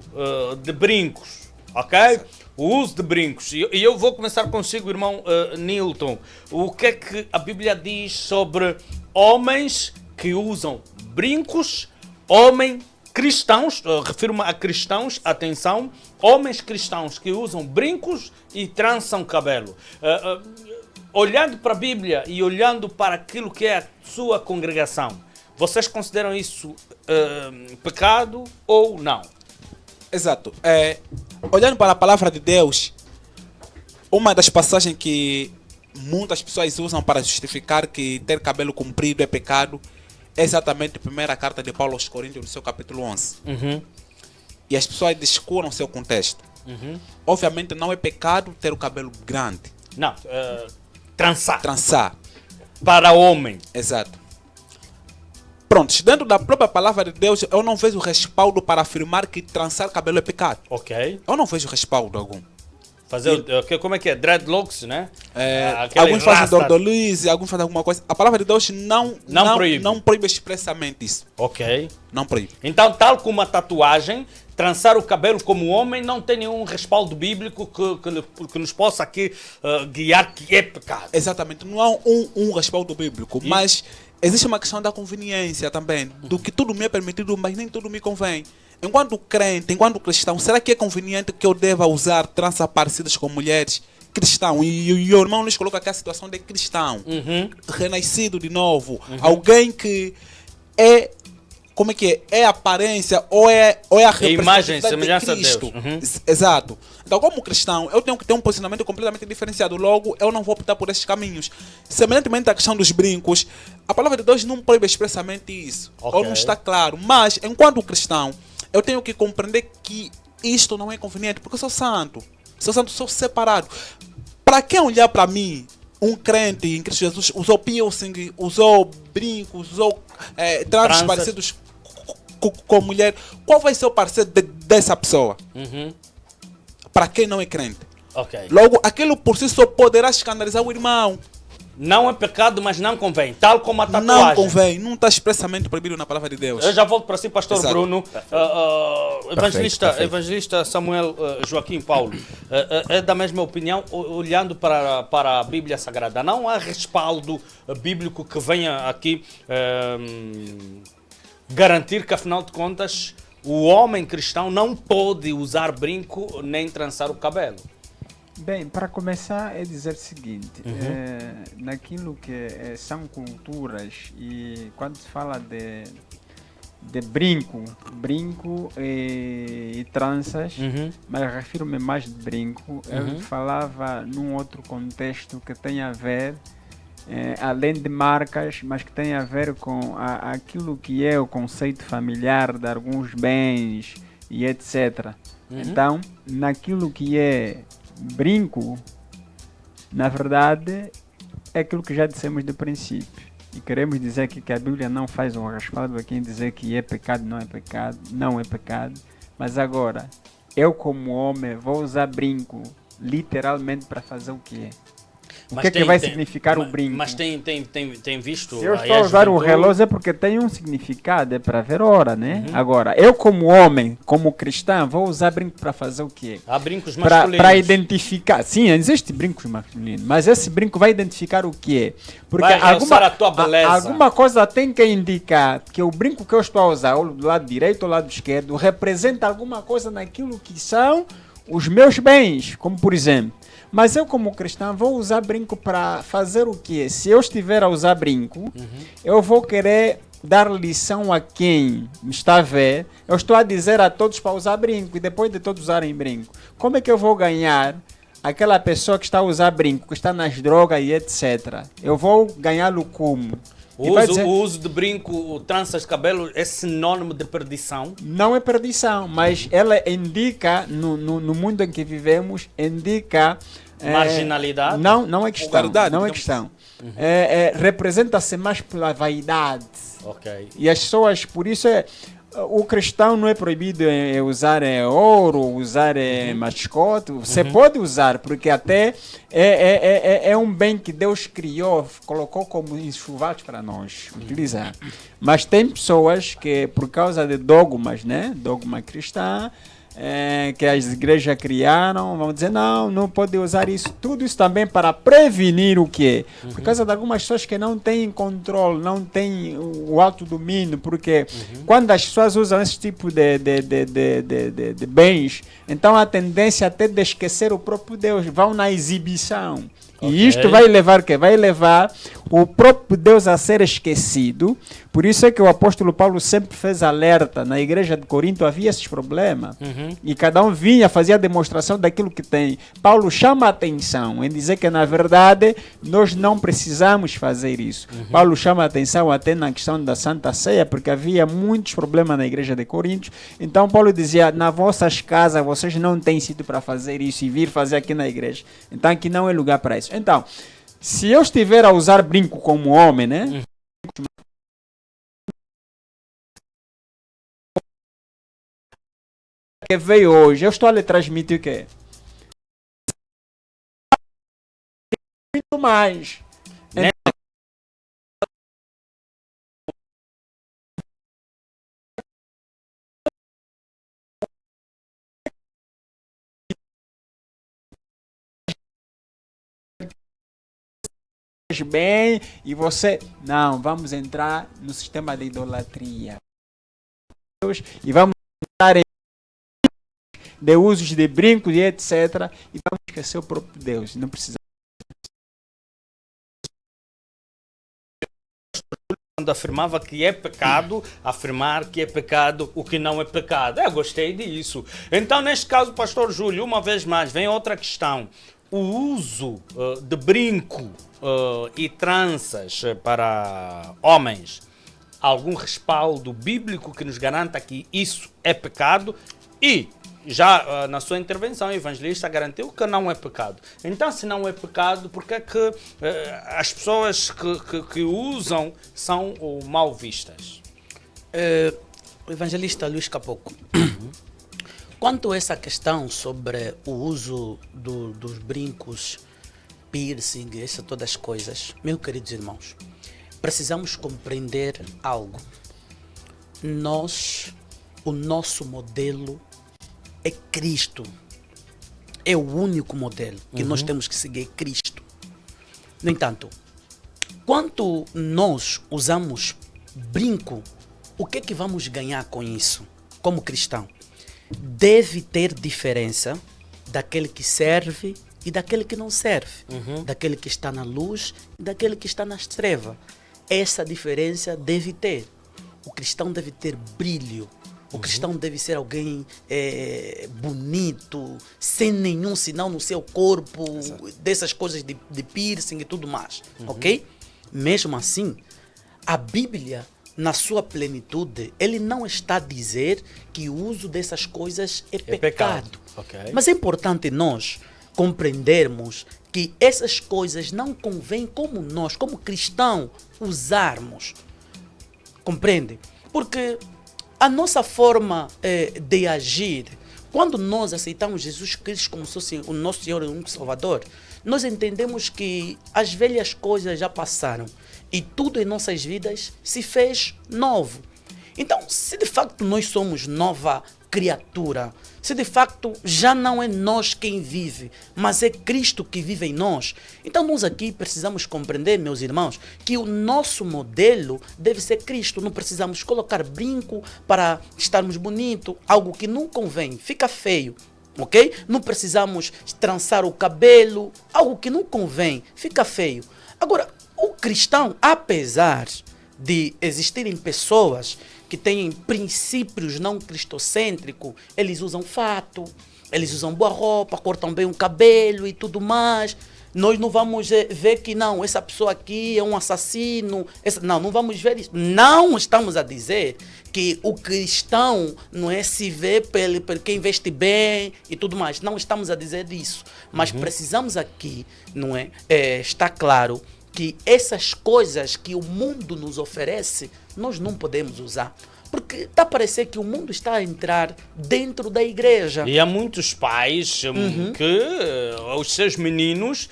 de brincos, ok? O uso de brincos. E eu vou começar consigo, irmão Nilton. O que é que a Bíblia diz sobre homens que usam brincos, homens cristãos, refiro-me a cristãos, atenção, homens cristãos que usam brincos e trançam cabelo. Olhando para a Bíblia e olhando para aquilo que é a sua congregação, vocês consideram isso pecado ou não? Exato. Olhando para a palavra de Deus, uma das passagens que muitas pessoas usam para justificar que ter cabelo comprido é pecado é exatamente a primeira carta de Paulo aos Coríntios, no seu capítulo 11. E as pessoas descuram o seu contexto. Obviamente não é pecado ter o cabelo grande. Não, trançar. Trançar. Para homem. Exato. Pronto, dentro da própria palavra de Deus, eu não vejo respaldo para afirmar que trançar cabelo é pecado. Ok. Eu não vejo respaldo algum. Fazer, como é que é? Dreadlocks, né? Alguns fazem dordolize, alguns fazem alguma coisa. A palavra de Deus não proíbe expressamente isso. Ok. Não proíbe. Então, tal como a tatuagem, trançar o cabelo como homem não tem nenhum respaldo bíblico que nos possa aqui guiar que é pecado. Exatamente. Não há um respaldo bíblico, mas existe uma questão da conveniência também. Do que tudo me é permitido, mas nem tudo me convém. Enquanto crente, enquanto cristão, será que é conveniente que eu deva usar tranças parecidas com mulheres? Cristão, e o irmão nos coloca aqui a situação de cristão, renascido de novo, alguém que é, como é que é? É a aparência ou é a representação de Cristo. Exato. Então, como cristão, eu tenho que ter um posicionamento completamente diferenciado. Logo, eu não vou optar por esses caminhos. Semelhantemente à questão dos brincos, a palavra de Deus não proíbe expressamente isso. Ou não está claro. Mas, enquanto cristão, eu tenho que compreender que isto não é conveniente, porque eu sou santo, sou separado. Para quem olhar para mim, um crente em Cristo Jesus, usou piercing, usou brincos, usou tranças parecidos com mulher, qual vai ser o parceiro dessa pessoa? Para quem não é crente. Okay. Logo, aquilo por si só poderá escandalizar o irmão. Não é pecado, mas não convém. Tal como a tatuagem. Não convém, não está expressamente proibido na palavra de Deus. Eu já volto para si, pastor Exato. Bruno. Evangelista Samuel Joaquim Paulo. É da mesma opinião, olhando para a Bíblia Sagrada. Não há respaldo bíblico que venha aqui garantir que, afinal de contas, o homem cristão não pode usar brinco nem trançar o cabelo. Bem, para começar é dizer o seguinte, naquilo que são culturas, e quando se fala de brinco e tranças, mas refiro-me mais de brinco, eu falava num outro contexto que tem a ver, além de marcas, mas que tem a ver com aquilo que é o conceito familiar de alguns bens e etc. Então, naquilo que é brinco, na verdade, é aquilo que já dissemos do princípio. E queremos dizer aqui que a Bíblia não faz um respaldo aqui em dizer que é pecado, não é pecado, não é pecado. Mas agora, eu como homem vou usar brinco literalmente para fazer o quê? O que é que vai significar o brinco? Mas tem visto... Se eu estou a usar o relógio é porque tem um significado, é para ver hora, né? Agora, eu como homem, como cristão, vou usar brinco para fazer o quê? Há brincos masculinos. Para identificar. Sim, existe brincos masculinos, mas esse brinco vai identificar o quê? Porque a tua beleza. Alguma coisa tem que indicar que o brinco que eu estou a usar, ou do lado direito ou do lado esquerdo, representa alguma coisa naquilo que são os meus bens, como por exemplo. Mas eu como cristão vou usar brinco para fazer o quê? Se eu estiver a usar brinco, eu vou querer dar lição a quem me está a ver. Eu estou a dizer a todos para usar brinco e depois de todos usarem brinco, como é que eu vou ganhar aquela pessoa que está a usar brinco, que está nas drogas e etc. Eu vou ganhá-lo como? O uso de brinco, tranças de cabelo, é sinônimo de perdição? Não é perdição, mas ela indica, no mundo em que vivemos, indica... marginalidade? Não é questão. Não é questão. Representa-se mais pela vaidade. Okay. E as pessoas, por isso, o cristão não é proibido usar ouro, usar mascote. Você pode usar, porque até é um bem que Deus criou, colocou como enxoval para nós utilizar. Mas tem pessoas que, por causa de dogmas, né? Dogma cristã, que as igrejas criaram, vão dizer, não pode usar isso. Tudo isso também para prevenir o quê? Por causa de algumas pessoas que não têm controle, não têm o autodomínio, porque quando as pessoas usam esse tipo de bens, então a tendência até de esquecer o próprio Deus, vão na exibição. E isto vai levar o quê? Vai levar o próprio Deus a ser esquecido. Por isso é que o apóstolo Paulo sempre fez alerta. Na igreja de Corinto havia esses problemas. E cada um vinha, fazia a demonstração daquilo que tem. Paulo chama a atenção em dizer que, na verdade, nós não precisamos fazer isso. Paulo chama a atenção até na questão da Santa Ceia, porque havia muitos problemas na igreja de Corinto. Então Paulo dizia, nas vossas casas vocês não têm sítio para fazer isso e vir fazer aqui na igreja. Então aqui não é lugar para isso. Então, se eu estiver a usar brinco como homem, né? Que veio hoje, eu estou a lhe transmitir o quê? Muito mais. Bem, e você não, vamos entrar no sistema de idolatria e vamos entrar em de usos de brincos e etc, e vamos esquecer o próprio Deus. Não precisa. Quando afirmava que é pecado, afirmar que é pecado o que não é pecado. Eu gostei disso. Então, neste caso, pastor Júlio, uma vez mais, vem outra questão. O uso de brinco e tranças para homens, algum respaldo bíblico que nos garanta que isso é pecado? E já na sua intervenção, o evangelista garantiu que não é pecado. Então, se não é pecado, por que é que as pessoas que usam são mal vistas? O evangelista Luís Capoco. Quanto a essa questão sobre o uso dos brincos, piercing, todas as coisas, meus queridos irmãos, precisamos compreender algo. O nosso modelo é Cristo. É o único modelo que nós temos que seguir, Cristo. No entanto, quando nós usamos brinco, o que é que vamos ganhar com isso, como cristão? Deve ter diferença daquele que serve e daquele que não serve, daquele que está na luz e daquele que está nas trevas. Essa diferença deve ter. O cristão deve ter brilho. O cristão deve ser alguém bonito, sem nenhum sinal no seu corpo, dessas coisas de piercing e tudo mais, ok? Mesmo assim, a Bíblia, na sua plenitude, ele não está a dizer que o uso dessas coisas é pecado. Okay. Mas é importante nós compreendermos que essas coisas não convém como nós, como cristão, usarmos. Compreende? Porque a nossa forma de agir, quando nós aceitamos Jesus Cristo como o nosso Senhor e único Salvador, nós entendemos que as velhas coisas já passaram e tudo em nossas vidas se fez novo. Então, se de facto nós somos nova criatura, se de facto já não é nós quem vive, mas é Cristo que vive em nós, então nós aqui precisamos compreender, meus irmãos, que o nosso modelo deve ser Cristo. Não precisamos colocar brinco para estarmos bonitos, algo que não convém, fica feio. Ok? Não precisamos trançar o cabelo, algo que não convém, fica feio. Agora, o cristão, apesar de existirem pessoas que têm princípios não cristocêntricos, eles usam fato, eles usam boa roupa, cortam bem o cabelo e tudo mais. Nós não vamos ver que não, essa pessoa aqui é um assassino. Não vamos ver isso. Não estamos a dizer que o cristão não é se vê por quem veste bem e tudo mais. Não estamos a dizer isso. Mas precisamos aqui, não é? Está claro que essas coisas que o mundo nos oferece, nós não podemos usar. Porque está a parecer que o mundo está a entrar dentro da igreja. E há muitos pais que os seus meninos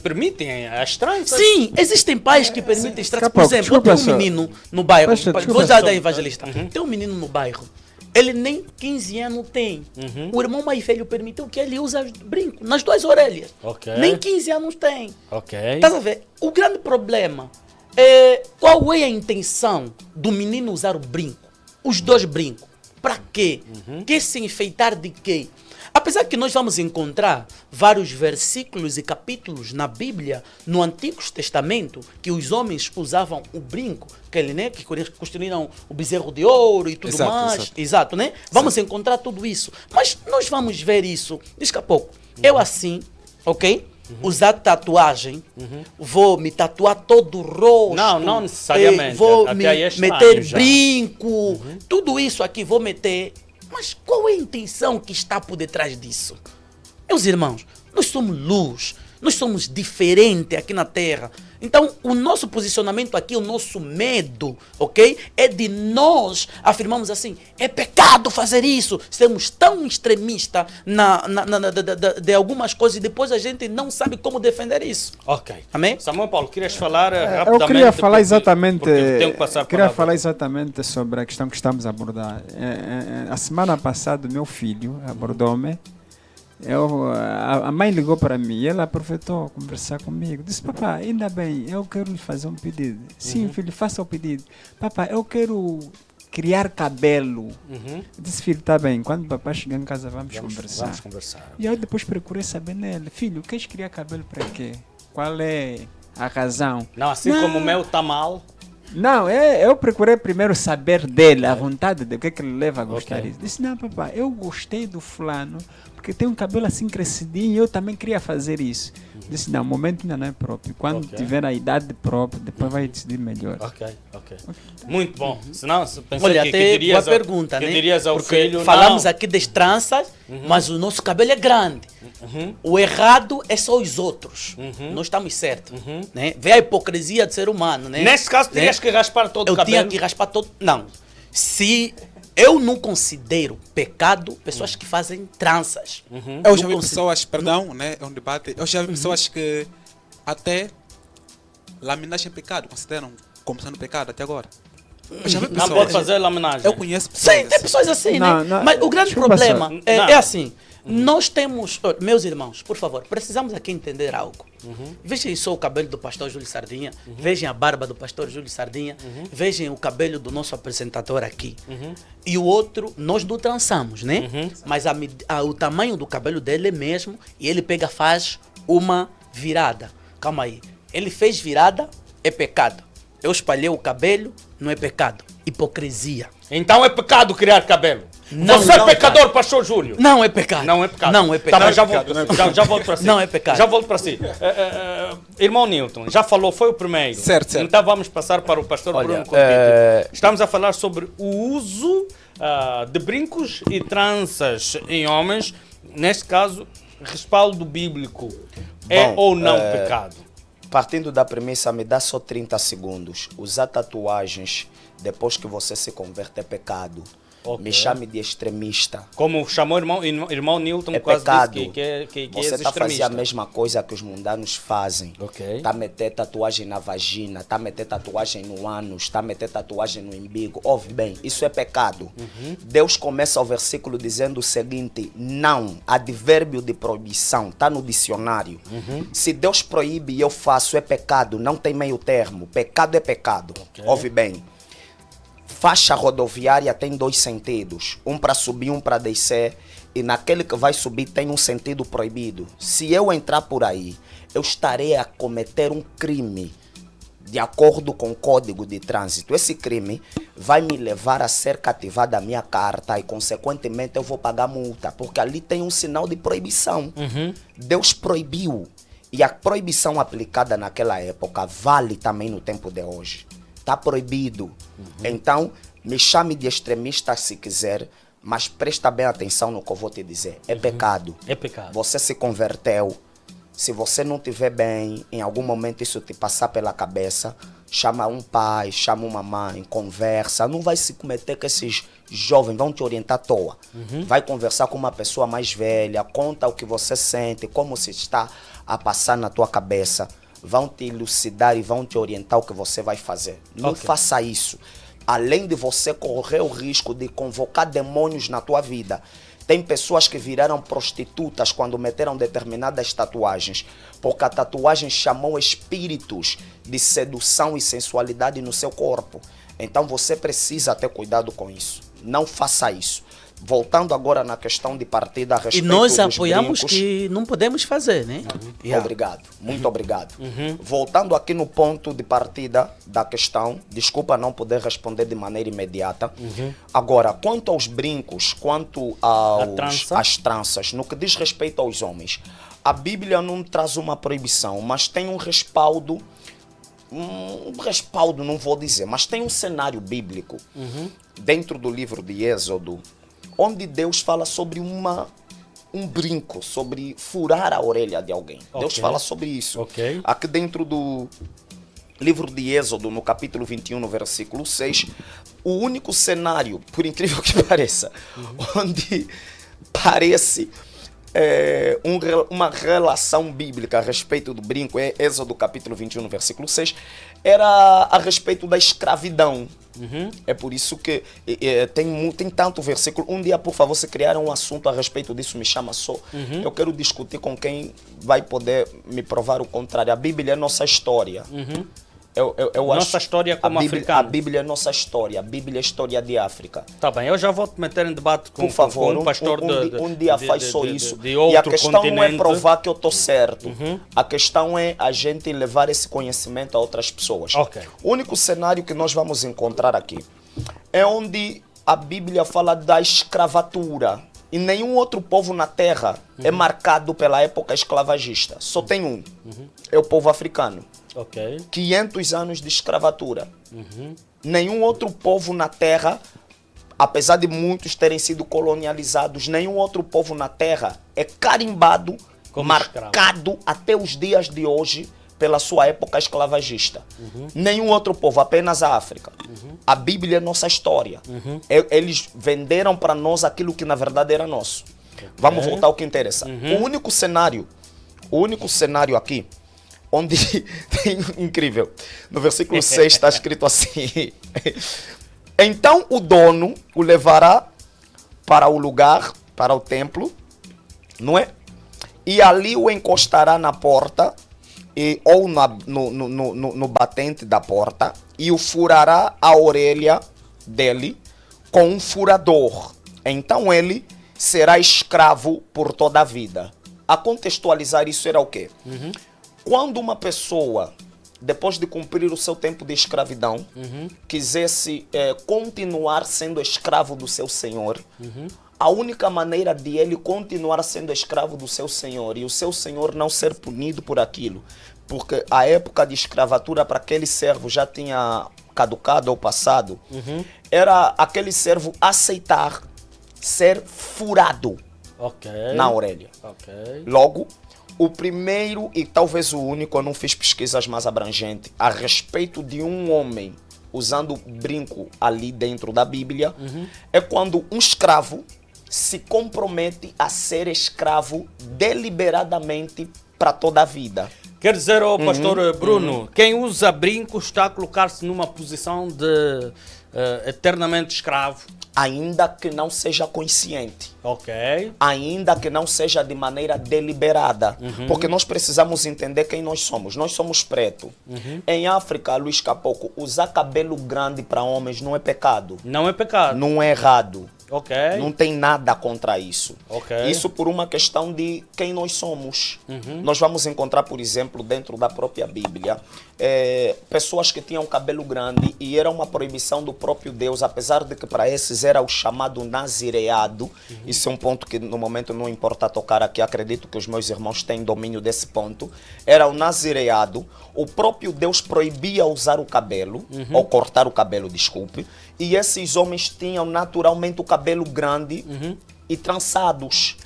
permitem as tranças. Sim, existem pais que permitem as tranças. Por exemplo, eu tenho um menino no bairro, vou já dar evangelista, tem um menino no bairro, ele nem 15 anos tem. O irmão mais velho permitiu que ele use brinco nas duas orelhas. Nem 15 anos tem. Estás a ver? O grande problema qual é a intenção do menino usar o brinco? Os dois brincos. Para quê? Quer se enfeitar de quê? Apesar que nós vamos encontrar vários versículos e capítulos na Bíblia, no Antigo Testamento, que os homens usavam o brinco, que construíram o bezerro de ouro e tudo mais. Exato, né? Vamos encontrar tudo isso. Mas nós vamos ver isso daqui a pouco. Eu assim, ok? Usar tatuagem, vou me tatuar todo o rosto. Não necessariamente. Vou meter brinco, tudo isso aqui vou meter. Mas qual é a intenção que está por detrás disso? Meus irmãos, nós somos luz, nós somos diferentes aqui na Terra. Então, o nosso posicionamento aqui, o nosso medo, ok? É de nós afirmarmos assim, é pecado fazer isso. Sermos tão extremistas de algumas coisas e depois a gente não sabe como defender isso. Ok. Amém? Samuel Paulo, querias falar rapidamente? Eu queria falar exatamente, queria falar exatamente sobre a questão que estamos a abordar. A semana passada, meu filho abordou-me. A mãe ligou para mim e ela aproveitou a conversar comigo. Disse, papai, ainda bem, eu quero lhe fazer um pedido. Sim, filho, faça o pedido. Papai, eu quero criar cabelo. Disse, filho, tá bem, quando o papai chegar em casa vamos conversar. E eu depois procurei saber nele, filho, queres criar cabelo para quê? Qual é a razão? Não, assim como o meu tá mal. Não, eu procurei primeiro saber dele, a vontade dele, o que é que ele leva a gostar disso. Disse, não, papai, eu gostei do fulano, porque tem um cabelo assim crescidinho e eu também queria fazer isso. Disse, não, o momento ainda não é próprio. Quando tiver a idade própria, depois vai decidir melhor. Ok. Muito bom. Senão, olha, até que dirias uma pergunta, né? Dirias ao porque filho, falamos aqui das tranças, mas o nosso cabelo é grande. O errado é só os outros. Nós estamos certos. Né? Vê a hipocrisia do ser humano. Né? Nesse caso, terias que raspar todo o cabelo? Eu tinha que raspar todo... Não. Se... Eu não considero pecado pessoas que fazem tranças. Eu já vi pessoas, perdão, né? É um debate. Eu já vi pessoas que até laminagem é pecado, consideram como sendo pecado até agora. Eu já vi pessoas, não pode fazer laminagem. Eu conheço pessoas. Sim, tem pessoas assim, não, né? Não, mas o grande problema é assim. Nós temos, meus irmãos, por favor, precisamos aqui entender algo. Vejam só o cabelo do pastor Júlio Sardinha, vejam a barba do pastor Júlio Sardinha, vejam o cabelo do nosso apresentador aqui. E o outro, nós não trançamos, né? Mas o tamanho do cabelo dele é mesmo, e ele faz uma virada. Calma aí. Ele fez virada, é pecado. Eu espalhei o cabelo, não é pecado. Hipocrisia. Então é pecado criar cabelo. Não, você é pecador, pastor Júlio. Não é pecado. Não é pecado. Não é pecado. Tá, já volto para si. Não é pecado. Já volto para si. Irmão Newton, já falou, foi o primeiro. Certo. Então vamos passar para o pastor Bruno Coutinho. Estamos a falar sobre o uso de brincos e tranças em homens. Neste caso, respaldo bíblico. É ou não pecado? Partindo da premissa, me dá só 30 segundos. Usar tatuagens depois que você se converte é pecado. Me chame de extremista. Como chamou irmão Newton, é quase pecado. Disse que você está fazendo a mesma coisa que os mundanos fazem. Tá meter tatuagem na vagina, tá meter tatuagem no ânus, tá meter tatuagem no umbigo. Ouve bem, isso é pecado. Deus começa o versículo dizendo o seguinte: não, advérbio de proibição, tá no dicionário. Se Deus proíbe e eu faço, é pecado, não tem meio termo. Pecado é pecado. Ouve bem. Faixa rodoviária tem 2 sentidos, um para subir, um para descer, e naquele que vai subir tem um sentido proibido. Se eu entrar por aí, eu estarei a cometer um crime de acordo com o Código de Trânsito. Esse crime vai me levar a ser cativado a minha carta e, consequentemente, eu vou pagar multa, porque ali tem um sinal de proibição. Deus proibiu, e a proibição aplicada naquela época vale também no tempo de hoje. Está proibido. Então, me chame de extremista se quiser, mas presta bem atenção no que eu vou te dizer. É pecado. É pecado. Você se converteu. Se você não estiver bem, em algum momento isso te passar pela cabeça, chama um pai, chama uma mãe, conversa. Não vai se cometer que esses jovens vão te orientar à toa. Vai conversar com uma pessoa mais velha, conta o que você sente, como se está a passar na tua cabeça. Vão te elucidar e vão te orientar o que você vai fazer. Não faça isso. Além de você correr o risco de convocar demônios na tua vida. Tem pessoas que viraram prostitutas quando meteram determinadas tatuagens, porque a tatuagem chamou espíritos de sedução e sensualidade no seu corpo. Então você precisa ter cuidado com isso. Não faça isso. Voltando agora na questão de partida a respeito dos brincos. E nós apoiamos que não podemos fazer, né? Obrigado, muito obrigado. Voltando aqui no ponto de partida da questão, desculpa não poder responder de maneira imediata. Agora, quanto aos brincos, quanto às tranças, no que diz respeito aos homens, a Bíblia não traz uma proibição, mas tem um respaldo, não vou dizer, mas tem um cenário bíblico dentro do livro de Êxodo, onde Deus fala sobre um brinco, sobre furar a orelha de alguém. Deus fala sobre isso. Aqui dentro do livro de Êxodo, no capítulo 21, no versículo 6, o único cenário, por incrível que pareça, onde parece uma relação bíblica a respeito do brinco, é Êxodo capítulo 21, no versículo 6, era a respeito da escravidão. É por isso que tem tanto versículo. Um dia, por favor, se criar um assunto a respeito disso, me chama só. Eu quero discutir com quem vai poder me provar o contrário. A Bíblia é nossa história. Nossa história como africana. A Bíblia é nossa história. A Bíblia é a história de África. Tá bem, eu já vou te meter em debate com, por favor, com um pastor um dia faz só isso. E a questão não é provar que eu estou certo. A questão é a gente levar esse conhecimento a outras pessoas. O único cenário que nós vamos encontrar aqui é onde a Bíblia fala da escravatura. E nenhum outro povo na Terra é marcado pela época escravagista. Só tem um. É o povo africano. 500 anos de escravatura. Nenhum outro povo na Terra, apesar de muitos terem sido colonializados, nenhum outro povo na Terra é carimbado, como marcado escravo, até os dias de hoje, pela sua época escravagista. Nenhum outro povo, apenas a África. A Bíblia é nossa história. Eles venderam para nós aquilo que na verdade era nosso. Vamos voltar ao que interessa. O único cenário aqui, onde tem incrível, no versículo 6 está escrito assim: então o dono o levará para o lugar, para o templo, não é? E ali o encostará na porta, ou no batente da porta, e o furará a orelha dele com um furador. Então ele será escravo por toda a vida. A contextualizar isso era o quê? Quando uma pessoa, depois de cumprir o seu tempo de escravidão, quisesse continuar sendo escravo do seu senhor, a única maneira de ele continuar sendo escravo do seu senhor e o seu senhor não ser punido por aquilo, porque a época de escravatura para aquele servo já tinha caducado ou passado, era aquele servo aceitar ser furado na orelha. Logo, o primeiro e talvez o único, eu não fiz pesquisas mais abrangentes, a respeito de um homem usando brinco ali dentro da Bíblia, é quando um escravo se compromete a ser escravo deliberadamente para toda a vida. Quer dizer, pastor Bruno, quem usa brinco está a colocar-se numa posição de eternamente escravo. Ainda que não seja consciente. Ainda que não seja de maneira deliberada. Porque nós precisamos entender quem nós somos. Nós somos preto. Em África, Luís Capoco, usar cabelo grande para homens não é pecado. Não é pecado. Não é errado. Não tem nada contra isso. Isso por uma questão de quem nós somos. Nós vamos encontrar, por exemplo, dentro da própria Bíblia, pessoas que tinham cabelo grande e era uma proibição do próprio Deus, apesar de que para esses era o chamado nazireado. Isso é um ponto que no momento não importa tocar aqui, acredito que os meus irmãos têm domínio desse ponto. Era o nazireado. O próprio Deus proibia usar o cabelo, ou cortar o cabelo, desculpe. E esses homens tinham naturalmente o cabelo grande e trançados.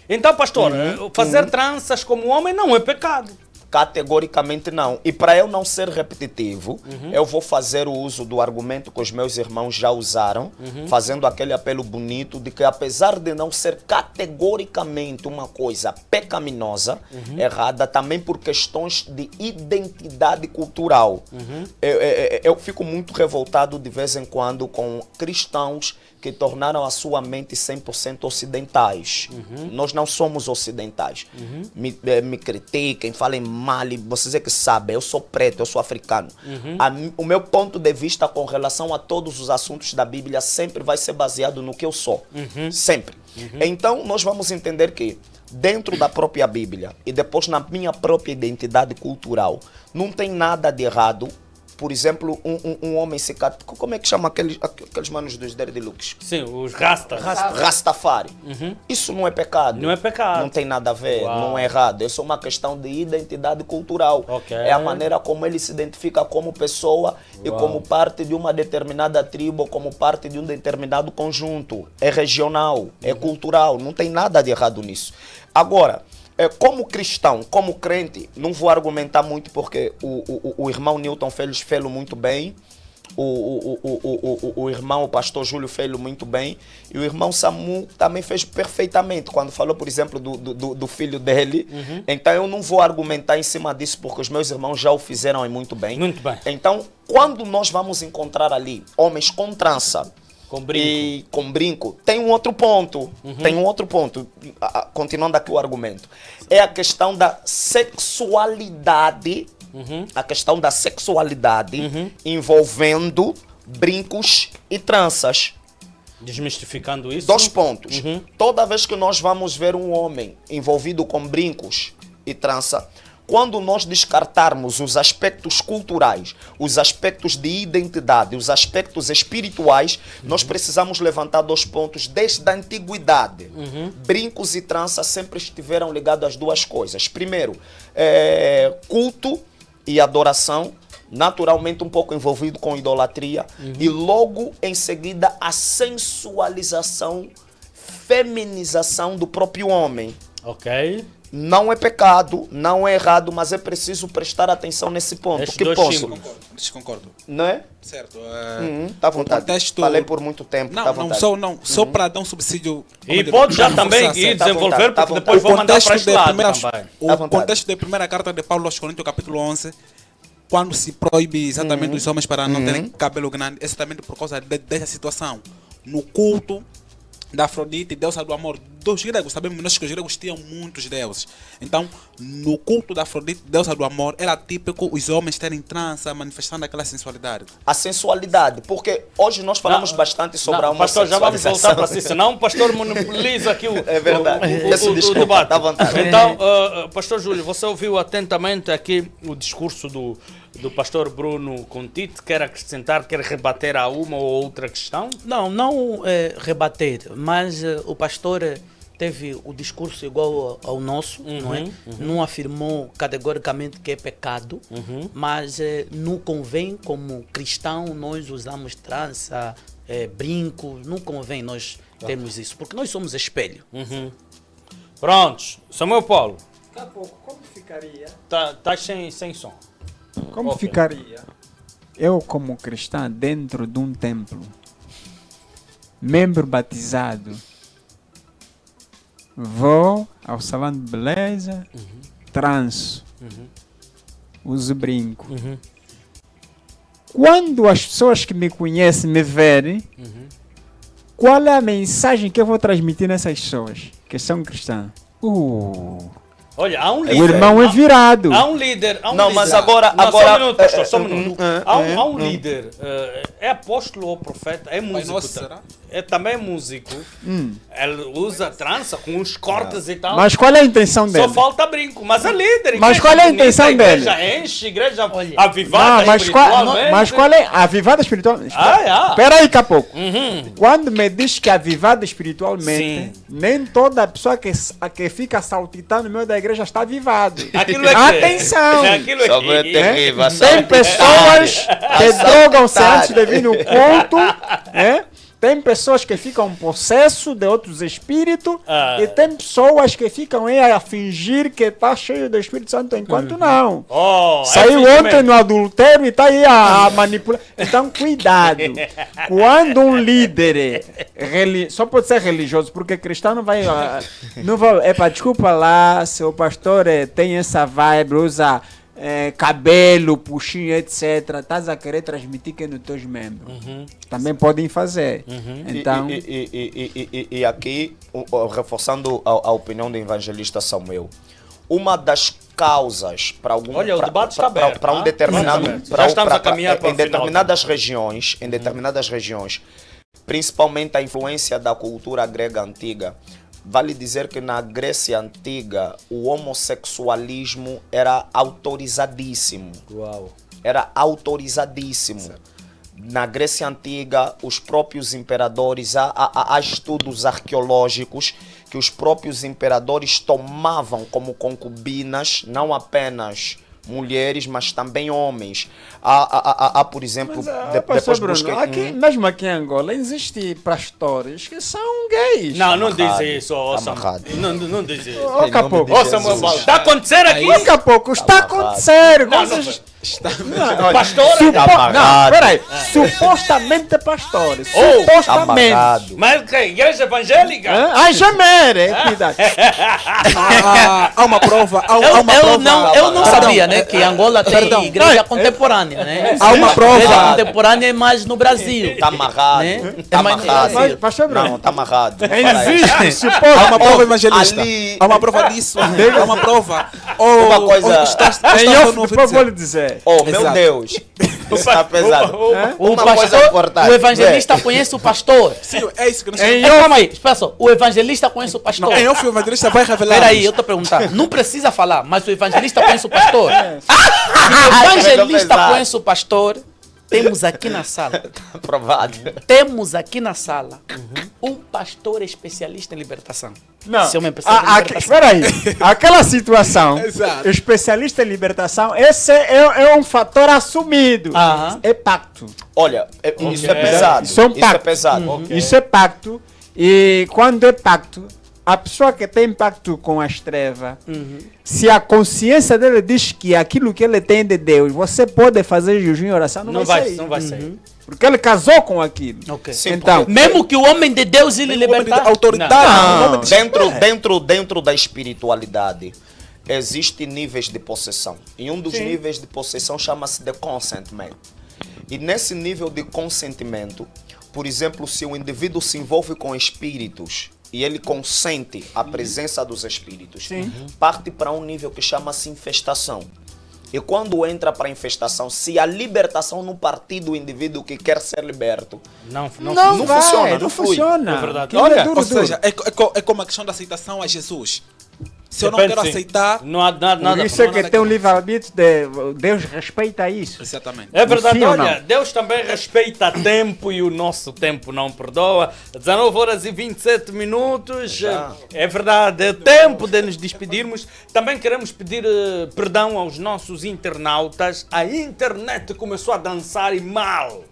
Então, pastor, fazer tranças como homem não é pecado. Categoricamente não. E para eu não ser repetitivo, eu vou fazer o uso do argumento que os meus irmãos já usaram, fazendo aquele apelo bonito de que apesar de não ser categoricamente uma coisa pecaminosa, errada, também por questões de identidade cultural. Eu fico muito revoltado de vez em quando com cristãos que tornaram a sua mente 100% ocidentais. Nós não somos ocidentais. Me critiquem, falem mal, vocês é que sabem, eu sou preto, eu sou africano. O meu ponto de vista com relação a todos os assuntos da Bíblia sempre vai ser baseado no que eu sou. Sempre. Então, nós vamos entender que dentro da própria Bíblia e depois na minha própria identidade cultural, não tem nada de errado. Por exemplo, um homem se... Como é que chama aqueles manos dos Derdelux? Sim, os Rastas. Rastafari. Isso não é pecado. Não é pecado. Não tem nada a ver, não é errado. Isso é uma questão de identidade cultural. É a maneira como ele se identifica como pessoa e como parte de uma determinada tribo, como parte de um determinado conjunto. É regional, é cultural, não tem nada de errado nisso. Agora, como cristão, como crente, não vou argumentar muito porque o irmão Newton fez muito bem, o irmão, o pastor Júlio fez muito bem, e o irmão Samu também fez perfeitamente, quando falou, por exemplo, do filho dele. Então eu não vou argumentar em cima disso porque os meus irmãos já o fizeram muito bem. Então, quando nós vamos encontrar ali homens com trança, com brinco, tem um outro ponto. Tem um outro ponto. Continuando aqui o argumento. É a questão da sexualidade. A questão da sexualidade envolvendo brincos e tranças. Desmistificando isso. 2 pontos. Toda vez que nós vamos ver um homem envolvido com brincos e trança, quando nós descartarmos os aspectos culturais, os aspectos de identidade, os aspectos espirituais, nós precisamos levantar 2 pontos desde a antiguidade. Brincos e trança sempre estiveram ligados às 2 coisas. Primeiro, culto e adoração, naturalmente um pouco envolvido com idolatria, e logo em seguida a sensualização, feminização do próprio homem. Ok. Não é pecado, não é errado, mas é preciso prestar atenção nesse ponto. Estes que dois posso? símbolos. Desconcordo. Não é? Certo. Tá à vontade. Contexto... Falei por muito tempo. Não, tá à vontade. só para dar um subsídio. E pode já também ir desenvolver, porque depois vou mandar para este lado também. O contexto da primeira carta de Paulo aos Coríntios, capítulo 11, quando se proíbe exatamente os homens para não terem cabelo grande, é exatamente por causa dessa situação. No culto da Afrodite, deusa do amor dos gregos, sabemos nós que os gregos tinham muitos deuses. Então, no culto da Afrodite, deusa do amor, era típico os homens terem trança, manifestando aquela sensualidade. A sensualidade, porque hoje nós falamos bastante sobre a pastor, já vamos homossexualização. voltar para si, senão o pastor monopoliza aqui o Desculpa, debate. tá à vontade. Então, pastor Júlio, você ouviu atentamente aqui o discurso do pastor Bruno Contite? Quer acrescentar, quer rebater a uma ou outra questão? Não rebater, mas o pastor teve o discurso igual ao nosso, não é? Não afirmou categoricamente que é pecado, mas não convém, como cristão, nós usamos trança, brinco, não convém nós termos isso, porque nós somos espelho. Prontos, Samuel Paulo. Daqui a pouco, como ficaria? Tá sem som. Como ficaria eu, como cristão, dentro de um templo, membro batizado, vou ao salão de beleza, tranço, uso brinco. Quando as pessoas que me conhecem me verem, qual é a mensagem que eu vou transmitir nessas pessoas que são cristãs? Olha, há um líder. O irmão é virado. Há um líder. Não, mas líder. agora... Só um minuto, pastor, só um minuto. Há um líder. É apóstolo ou profeta? É músico. Nossa, será? Também é músico. Ele usa trança com uns cortes e tal. Mas qual é a intenção dele? Só falta brinco. Mas é líder. Mas qual é a intenção dele? Igreja enche, igreja avivada espiritualmente. Mas qual é a avivada espiritual? Espera aí, Capoco. Quando me diz que avivada espiritualmente, nem toda pessoa que fica saltitando no meio da igreja está avivado. Atenção! Tem pessoas que drogam-se antes de vir no culto, tem pessoas que ficam possessos de outros espíritos e tem pessoas que ficam aí a fingir que está cheio do Espírito Santo enquanto não. Saiu ontem no adultério e está aí a manipular. Então, cuidado. Quando um líder só pode ser religioso, porque cristão não vai... desculpa lá, seu pastor tem essa vibe, usa... cabelo, puxinho, etc. Estás a querer transmitir que nos teus membros. Também podem fazer. Então... E aqui, reforçando a opinião do evangelista Samuel, uma das causas para algum... Olha, o debate está aberto. Para um determinado... Já estamos a caminhar para o final. Em determinadas regiões, principalmente a influência da cultura grega antiga, vale dizer que na Grécia Antiga o homossexualismo era autorizadíssimo. Era autorizadíssimo. Certo. Na Grécia Antiga, os próprios imperadores, há estudos arqueológicos que os próprios imperadores tomavam como concubinas não apenas mulheres, mas também homens. Há por exemplo, depois Bruno, mesmo aqui em Angola, existem pastores que são gays. Não diz isso, não diz isso. Daqui a pouco. Está acontecendo aqui? Daqui a pouco, está acontecendo. Pastores? Não, peraí. Supostamente pastores. Supostamente. Mas que? Igreja evangélica? Ai, jamere. Cuidado. Há uma prova. Eu não sabia, né? Que Angola tem igreja contemporânea, né? Há uma prova. Igreja contemporânea é mais no Brasil. Está amarrado. Né? Está amarrado. Pastor Bruno. Não, está amarrado. Existe. Há uma prova evangelista. Há uma prova disso. Há uma prova. Uma coisa. Depois vou lhe dizer. Meu Deus. Está pesado. Uma coisa importante. O evangelista conhece o pastor. Sim, é isso que nós calma aí, espera só. O evangelista conhece o pastor. Não, em off o evangelista vai revelar. Espera aí, eu estou perguntando. Não precisa falar, mas o evangelista conhece o pastor. Se o evangelista conhece o pastor, temos aqui na sala. Aprovado. Temos aqui na sala um pastor especialista em libertação. Não. Se eu me espera aí. Aquela situação, especialista em libertação, esse é um fator assumido. É pacto. Olha, isso é pesado. Isso é um pacto. Isso é pesado. Isso é pacto. E quando é pacto, a pessoa que tem pacto com as trevas, se a consciência dele diz que aquilo que ele tem de Deus, você pode fazer jejum e oração, não vai sair. Não vai sair. Porque ele casou com aquilo. Sim, então, mesmo que o homem de Deus ele libertar. Autoridade. Dentro da espiritualidade, existem níveis de possessão. E um dos níveis de possessão chama-se de consentment. E nesse nível de consentimento, por exemplo, se o indivíduo se envolve com espíritos e ele consente a presença dos espíritos, parte para um nível que chama-se infestação. E quando entra para a infestação, se a libertação não partir do indivíduo que quer ser liberto, não funciona, não funciona. É verdade. Olha, ou seja, é como a questão da aceitação a Jesus. Se eu não quero aceitar, não há nada. Por isso é que tem um livre-arbítrio, Deus respeita isso. Exatamente. É verdade, olha, Deus também respeita tempo e o nosso tempo não perdoa. 19h27. É verdade, é tempo de nos despedirmos. Também queremos pedir perdão aos nossos internautas. A internet começou a dançar e mal.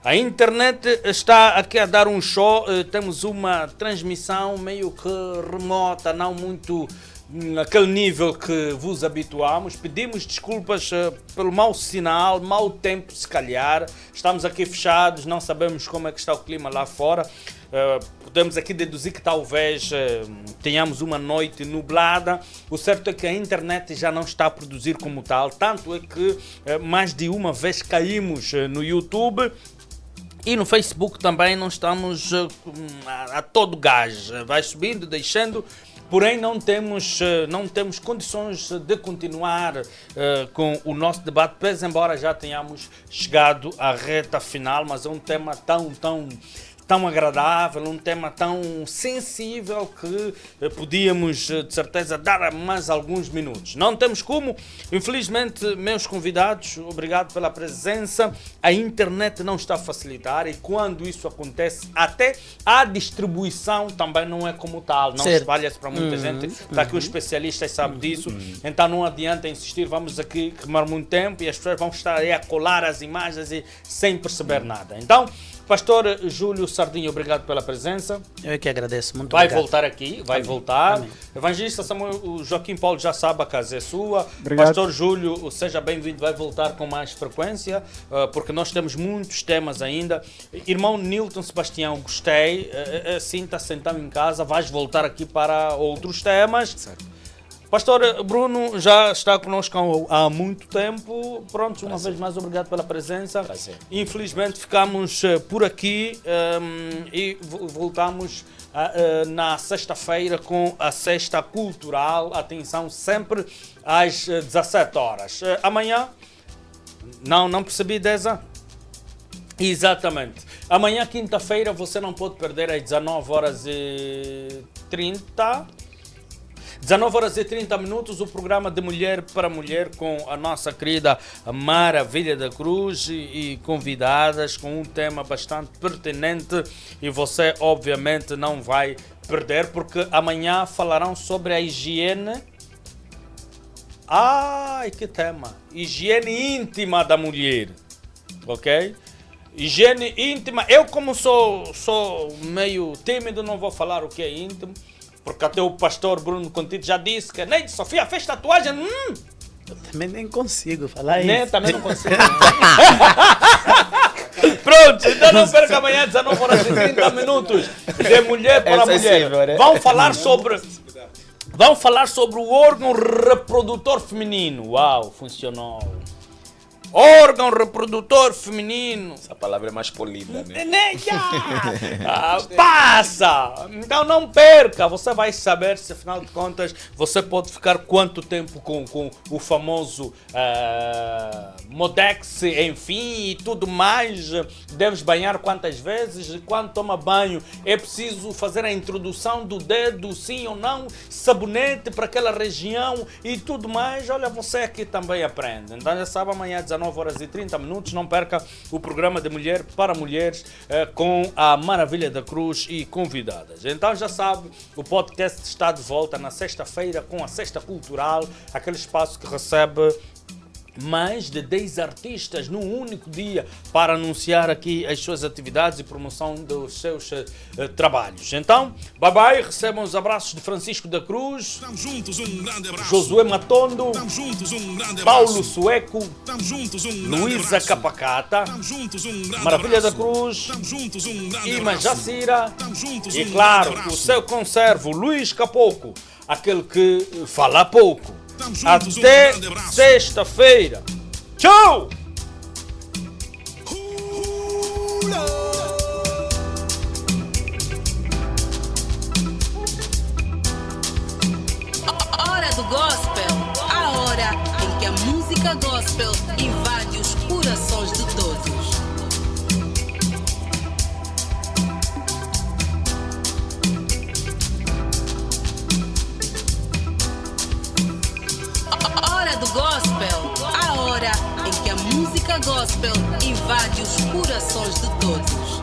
A internet está aqui a dar um show, temos uma transmissão meio que remota, não muito naquele nível que vos habituamos. Pedimos desculpas pelo mau sinal, mau tempo se calhar. Estamos aqui fechados, não sabemos como é que está o clima lá fora. Podemos aqui deduzir que talvez tenhamos uma noite nublada. O certo é que a internet já não está a produzir como tal, tanto é que mais de uma vez caímos no YouTube. E no Facebook também não estamos a todo gás, vai subindo, deixando, porém não temos condições de continuar com o nosso debate, pois embora já tenhamos chegado à reta final, mas é um tema tão agradável, um tema tão sensível que podíamos de certeza dar mais alguns minutos. Não temos como, infelizmente, meus convidados, obrigado pela presença. A internet não está a facilitar e quando isso acontece, até a distribuição também não é como tal, não espalha-se para muita gente. Está aqui os especialistas sabem disso, então não adianta insistir, vamos aqui queimar muito tempo e as pessoas vão estar aí a colar as imagens e sem perceber nada. Então, Pastor Júlio Sardinha, obrigado pela presença. Eu é que agradeço, muito vai obrigado. Voltar aqui, vai voltar. Amém. Evangelista Samuel, o Joaquim Paulo já sabe, a casa é sua. Obrigado. Pastor Júlio, seja bem-vindo, vai voltar com mais frequência, porque nós temos muitos temas ainda. Irmão Nilton Sebastião, gostei, assim está sentado em casa, vais voltar aqui para outros temas. Certo. Pastor Bruno já está conosco há muito tempo. Pronto, uma vez mais, obrigado pela presença. Prazer. Infelizmente ficamos por aqui e voltamos na sexta-feira com a Sexta Cultural. Atenção, sempre às 17 horas. Amanhã, não percebi, Deza? Exatamente. Amanhã, quinta-feira, você não pode perder às 19h30. 19h30, o programa de Mulher para Mulher com a nossa querida Maravilha da Cruz e convidadas com um tema bastante pertinente e você obviamente não vai perder porque amanhã falarão sobre a higiene. Ai, que tema! Higiene íntima da mulher, ok? Higiene íntima. Eu como sou meio tímido, não vou falar o que é íntimo. Porque até o pastor Bruno Contido já disse que Neide Sofia fez tatuagem. Eu também nem consigo falar isso. Também não consigo. Pronto, então não perca amanhã 19h30 de Mulher para Mulher. Vamos falar sobre o órgão reprodutor feminino. Uau, funcionou. órgão reprodutor feminino. Essa palavra é mais polida, né? Passa! Então não perca, você vai saber se afinal de contas você pode ficar quanto tempo com o famoso Modex, enfim, e tudo mais. Deves banhar quantas vezes, e quando toma banho é preciso fazer a introdução do dedo, sim ou não, sabonete para aquela região e tudo mais. Olha, você aqui também aprende. Então já sabe, amanhã 19h30, não perca o programa de Mulher para Mulheres com a Maravilha da Cruz e convidadas. Então já sabe, o podcast está de volta na sexta-feira com a Sexta Cultural, aquele espaço que recebe mais de 10 artistas num único dia para anunciar aqui as suas atividades e promoção dos seus trabalhos. Então, bye bye, recebam os abraços de Francisco da Cruz, Estamos juntos, um grande abraço. Josué Matondo, Estamos juntos, um grande abraço. Paulo Sueco, Estamos juntos, um grande Luísa abraço. Capacata, Estamos juntos, um grande Maravilha abraço. da Cruz, Estamos juntos, um grande Ima abraço. Jacira Estamos juntos, e, um claro, grande o abraço. seu conservo Luís Capoco, aquele que fala pouco. Estamos juntos, um Até grande abraço. sexta-feira. Tchau! Hora do Gospel, a hora em que a música gospel invade os corações de todos. Hora do Gospel, a hora em que a música gospel invade os corações de todos.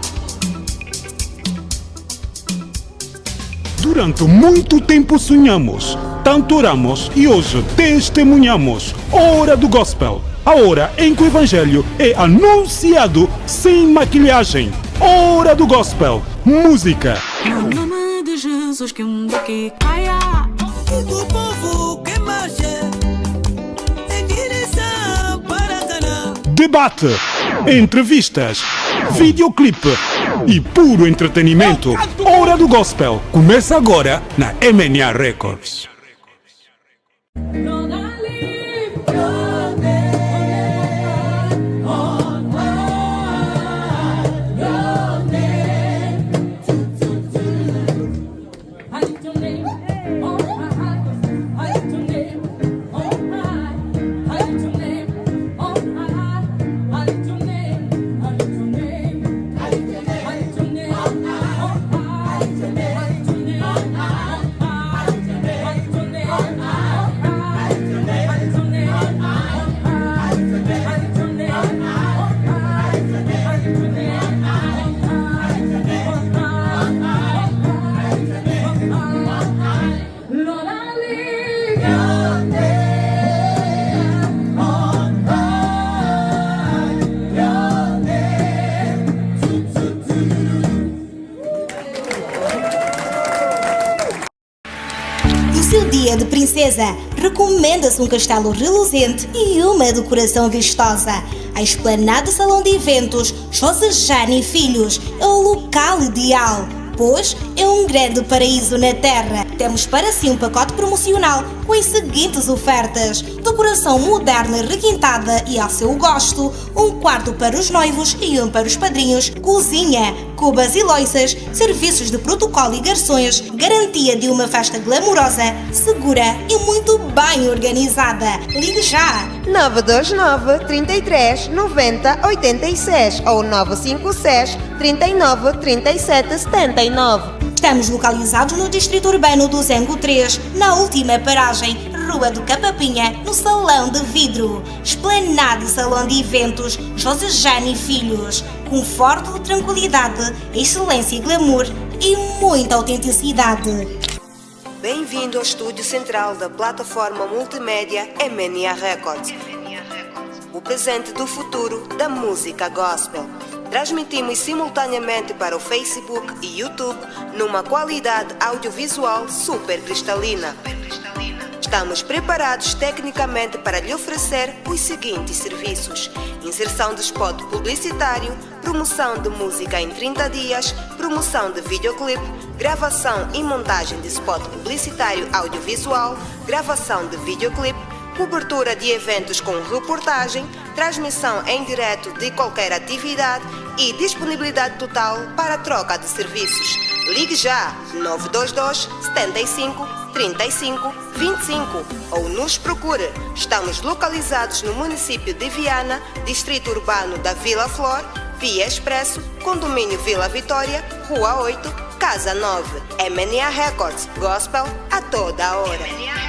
Durante muito tempo sonhamos, tanto oramos e hoje testemunhamos. Hora do Gospel, a hora em que o Evangelho é anunciado sem maquilhagem. Hora do Gospel, música. No nome de Jesus que daqui caia. O povo que marcha em direção para Canaã. Debate, entrevistas, videoclipe e puro entretenimento. Hora do Gospel começa agora na MNA Records. Dia de princesa, recomenda-se um castelo reluzente e uma decoração vistosa. A Esplanada Salão de Eventos Josejane Filhos é o local ideal, pois é um grande paraíso na terra. Temos para si um pacote promocional com as seguintes ofertas: decoração moderna requintada e ao seu gosto, um quarto para os noivos e um para os padrinhos, cozinha, cubas e loiças, serviços de protocolo e garçons, garantia de uma festa glamourosa, segura e muito bem organizada. Ligue já! 929 33 90 86 ou 956 39 37 79. Estamos localizados no Distrito Urbano do Zengo 3, na última paragem, Rua do Capapinha, no Salão de Vidro. Esplanada Salão de Eventos Josejane Filhos. Conforto, tranquilidade, excelência e glamour e muita autenticidade. Bem-vindo ao estúdio central da plataforma multimédia MNA Records. O presente do futuro da música gospel. Transmitimos simultaneamente para o Facebook e YouTube numa qualidade audiovisual super cristalina. Estamos preparados tecnicamente para lhe oferecer os seguintes serviços: inserção de spot publicitário, promoção de música em 30 dias, promoção de videoclipe, gravação e montagem de spot publicitário audiovisual, gravação de videoclipe, cobertura de eventos com reportagem, transmissão em direto de qualquer atividade e disponibilidade total para troca de serviços. Ligue já 922 75 35 25 ou nos procure. Estamos localizados no município de Viana, distrito urbano da Vila Flor, Via Expresso, Condomínio Vila Vitória, Rua 8, Casa 9. MNA Records, Gospel a toda hora.